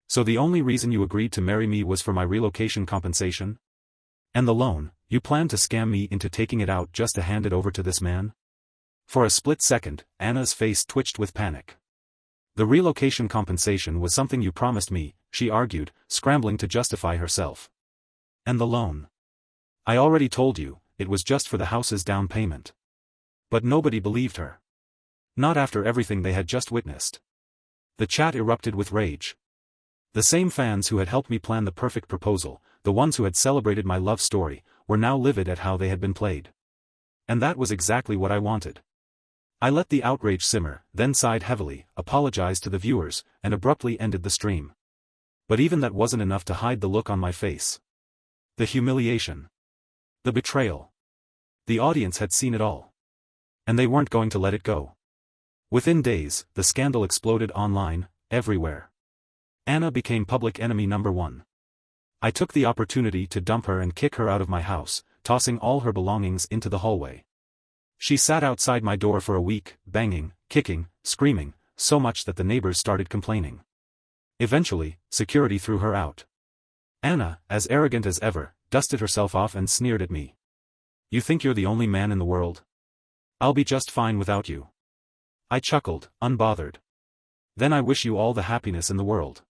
So the only reason you agreed to marry me was for my relocation compensation? And the loan, you planned to scam me into taking it out just to hand it over to this man? For a split second, Anna's face twitched with panic. The relocation compensation was something you promised me, she argued, scrambling to justify herself. And the loan? I already told you, it was just for the house's down payment. But nobody believed her. Not after everything they had just witnessed. The chat erupted with rage. The same fans who had helped me plan the perfect proposal, the ones who had celebrated my love story, were now livid at how they had been played. And that was exactly what I wanted. I let the outrage simmer, then sighed heavily, apologized to the viewers, and abruptly ended the stream. But even that wasn't enough to hide the look on my face. The humiliation. The betrayal. The audience had seen it all. And they weren't going to let it go. Within days, the scandal exploded online, everywhere. Anna became public enemy number one. I took the opportunity to dump her and kick her out of my house, tossing all her belongings into the hallway. She sat outside my door for a week, banging, kicking, screaming, so much that the neighbors started complaining. Eventually, security threw her out. Anna, as arrogant as ever, dusted herself off and sneered at me. "You think you're the only man in the world? I'll be just fine without you." I chuckled, unbothered. "Then I wish you all the happiness in the world."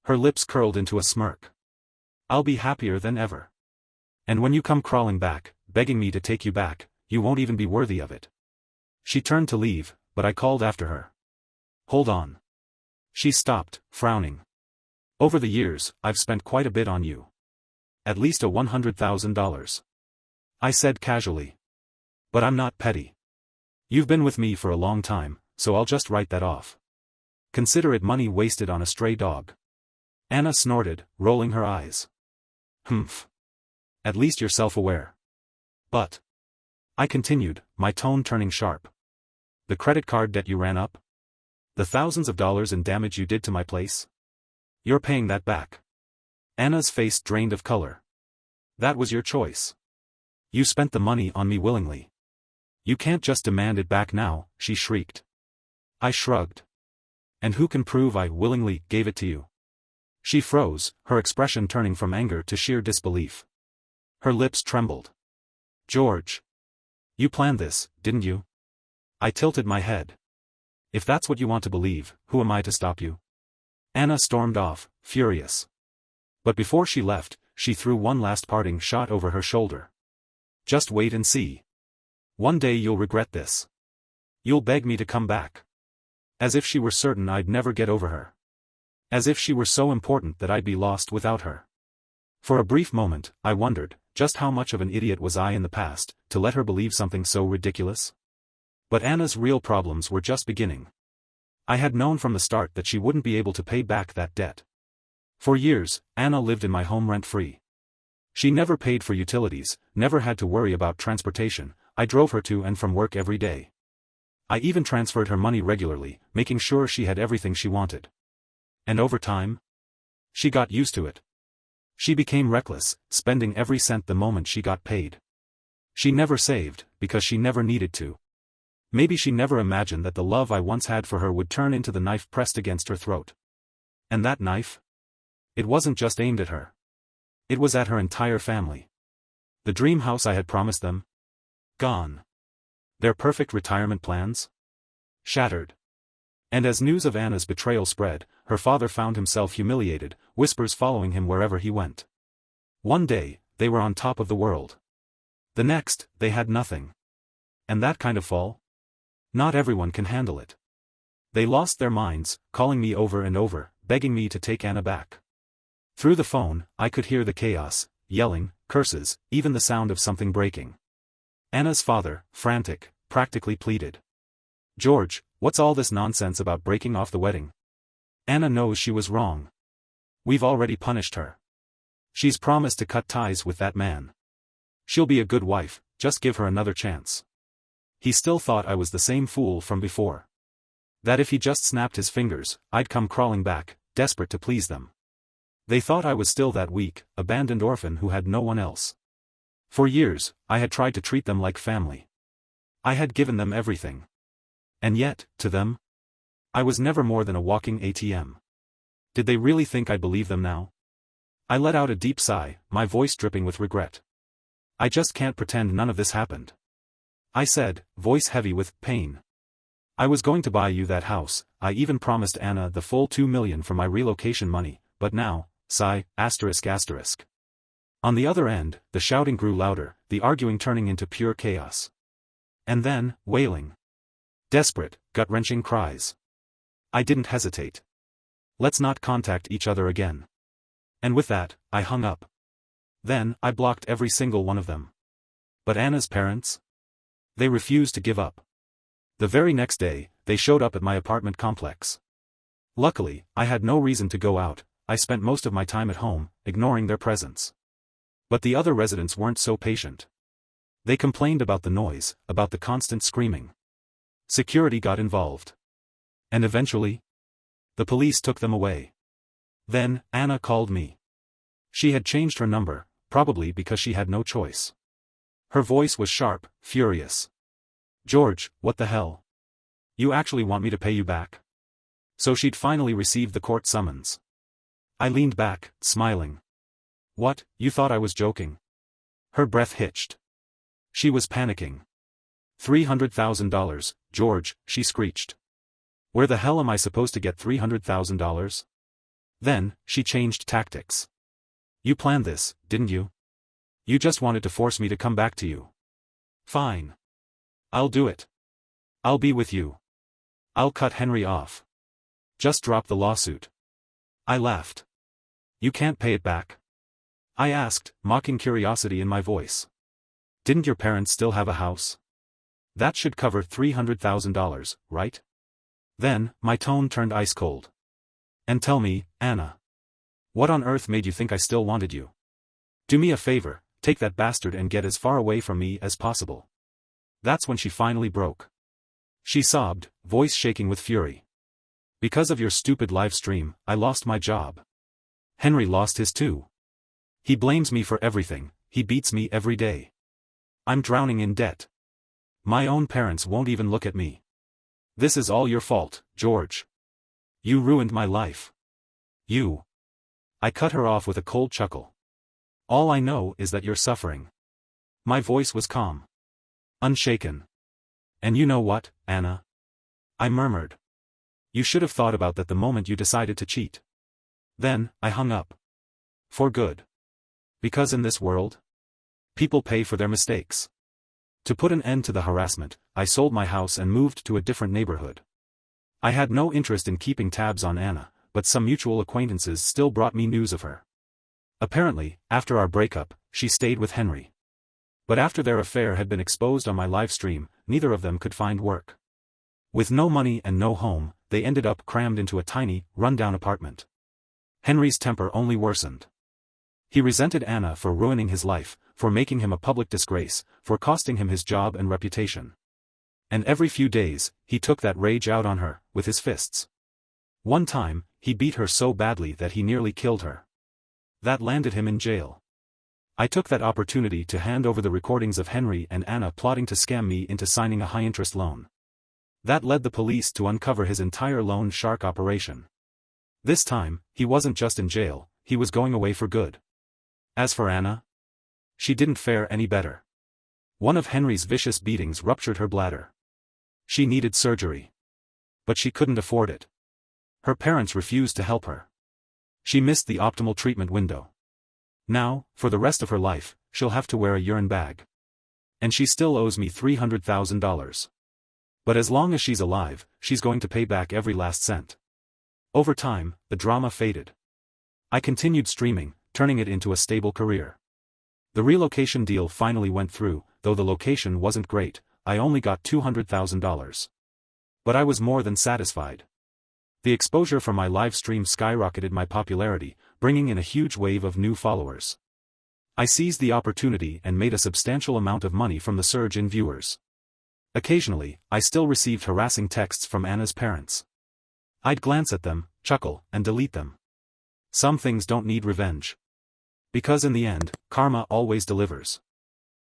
Her lips curled into a smirk. "I'll be happier than ever. And when you come crawling back, begging me to take you back, you won't even be worthy of it." She turned to leave, but I called after her. "Hold on." She stopped, frowning. "Over the years, I've spent quite a bit on you. At least $100,000. I said casually. "But I'm not petty. You've been with me for a long time, so I'll just write that off. Consider it money wasted on a stray dog." Anna snorted, rolling her eyes. "Humph. At least you're self-aware." "But," I continued, my tone turning sharp, "the credit card debt you ran up? The thousands of dollars in damage you did to my place? You're paying that back." Anna's face drained of color. "That was your choice. You spent the money on me willingly. You can't just demand it back now," she shrieked. I shrugged. "And who can prove I willingly gave it to you?" She froze, her expression turning from anger to sheer disbelief. Her lips trembled. "George. You planned this, didn't you?" I tilted my head. "If that's what you want to believe, who am I to stop you?" Anna stormed off, furious. But before she left, she threw one last parting shot over her shoulder. "Just wait and see. One day you'll regret this. You'll beg me to come back." As if she were certain I'd never get over her. As if she were so important that I'd be lost without her. For a brief moment, I wondered, just how much of an idiot was I in the past, to let her believe something so ridiculous? But Anna's real problems were just beginning. I had known from the start that she wouldn't be able to pay back that debt. For years, Anna lived in my home rent-free. She never paid for utilities, never had to worry about transportation. I drove her to and from work every day. I even transferred her money regularly, making sure she had everything she wanted. And over time, she got used to it. She became reckless, spending every cent the moment she got paid. She never saved, because she never needed to. Maybe she never imagined that the love I once had for her would turn into the knife pressed against her throat. And that knife? It wasn't just aimed at her. It was at her entire family. The dream house I had promised them? Gone. Their perfect retirement plans? Shattered. And as news of Anna's betrayal spread, her father found himself humiliated, whispers following him wherever he went. One day, they were on top of the world. The next, they had nothing. And that kind of fall? Not everyone can handle it. They lost their minds, calling me over and over, begging me to take Anna back. Through the phone, I could hear the chaos, yelling, curses, even the sound of something breaking. Anna's father, frantic, practically pleaded. "George, what's all this nonsense about breaking off the wedding? Anna knows she was wrong. We've already punished her. She's promised to cut ties with that man. She'll be a good wife, just give her another chance." He still thought I was the same fool from before. That if he just snapped his fingers, I'd come crawling back, desperate to please them. They thought I was still that weak, abandoned orphan who had no one else. For years, I had tried to treat them like family. I had given them everything. And yet, to them, I was never more than a walking ATM. Did they really think I'd believe them now? I let out a deep sigh, my voice dripping with regret. "I just can't pretend none of this happened," I said, voice heavy with pain. "I was going to buy you that house, I even promised Anna the full $2 million for my relocation money, but now, sigh, ***. On the other end, the shouting grew louder, the arguing turning into pure chaos. And then, wailing. Desperate, gut-wrenching cries. I didn't hesitate. "Let's not contact each other again." And with that, I hung up. Then, I blocked every single one of them. But Anna's parents? They refused to give up. The very next day, they showed up at my apartment complex. Luckily, I had no reason to go out. I spent most of my time at home, ignoring their presence. But the other residents weren't so patient. They complained about the noise, about the constant screaming. Security got involved. And eventually, the police took them away. Then, Anna called me. She had changed her number, probably because she had no choice. Her voice was sharp, furious. George, what the hell? You actually want me to pay you back? So she'd finally received the court summons. I leaned back, smiling. What, you thought I was joking? Her breath hitched. She was panicking. $300,000, George, she screeched. Where the hell am I supposed to get $300,000? Then, she changed tactics. You planned this, didn't you? You just wanted to force me to come back to you. Fine. I'll do it. I'll be with you. I'll cut Henry off. Just drop the lawsuit. I laughed. You can't pay it back? I asked, mocking curiosity in my voice. Didn't your parents still have a house? That should cover $300,000, right? Then, my tone turned ice cold. And tell me, Anna. What on earth made you think I still wanted you? Do me a favor, take that bastard and get as far away from me as possible. That's when she finally broke. She sobbed, voice shaking with fury. Because of your stupid live stream, I lost my job. Henry lost his too. He blames me for everything, he beats me every day. I'm drowning in debt. My own parents won't even look at me. This is all your fault, George. You ruined my life. You. I cut her off with a cold chuckle. All I know is that you're suffering. My voice was calm. Unshaken. And you know what, Anna? I murmured. You should have thought about that the moment you decided to cheat. Then, I hung up. For good. Because in this world, people pay for their mistakes. To put an end to the harassment, I sold my house and moved to a different neighborhood. I had no interest in keeping tabs on Anna, but some mutual acquaintances still brought me news of her. Apparently, after our breakup, she stayed with Henry. But after their affair had been exposed on my live stream, neither of them could find work. With no money and no home, they ended up crammed into a tiny, run-down apartment. Henry's temper only worsened. He resented Anna for ruining his life, for making him a public disgrace, for costing him his job and reputation. And every few days, he took that rage out on her, with his fists. One time, he beat her so badly that he nearly killed her. That landed him in jail. I took that opportunity to hand over the recordings of Henry and Anna plotting to scam me into signing a high-interest loan. That led the police to uncover his entire loan shark operation. This time, he wasn't just in jail, he was going away for good. As for Anna, she didn't fare any better. One of Henry's vicious beatings ruptured her bladder. She needed surgery. But she couldn't afford it. Her parents refused to help her. She missed the optimal treatment window. Now, for the rest of her life, she'll have to wear a urine bag. And she still owes me $300,000. But as long as she's alive, she's going to pay back every last cent. Over time, the drama faded. I continued streaming, turning it into a stable career. The relocation deal finally went through, though the location wasn't great. I only got $200,000. But I was more than satisfied. The exposure from my live stream skyrocketed my popularity, bringing in a huge wave of new followers. I seized the opportunity and made a substantial amount of money from the surge in viewers. Occasionally, I still received harassing texts from Anna's parents. I'd glance at them, chuckle, and delete them. Some things don't need revenge. Because in the end, karma always delivers.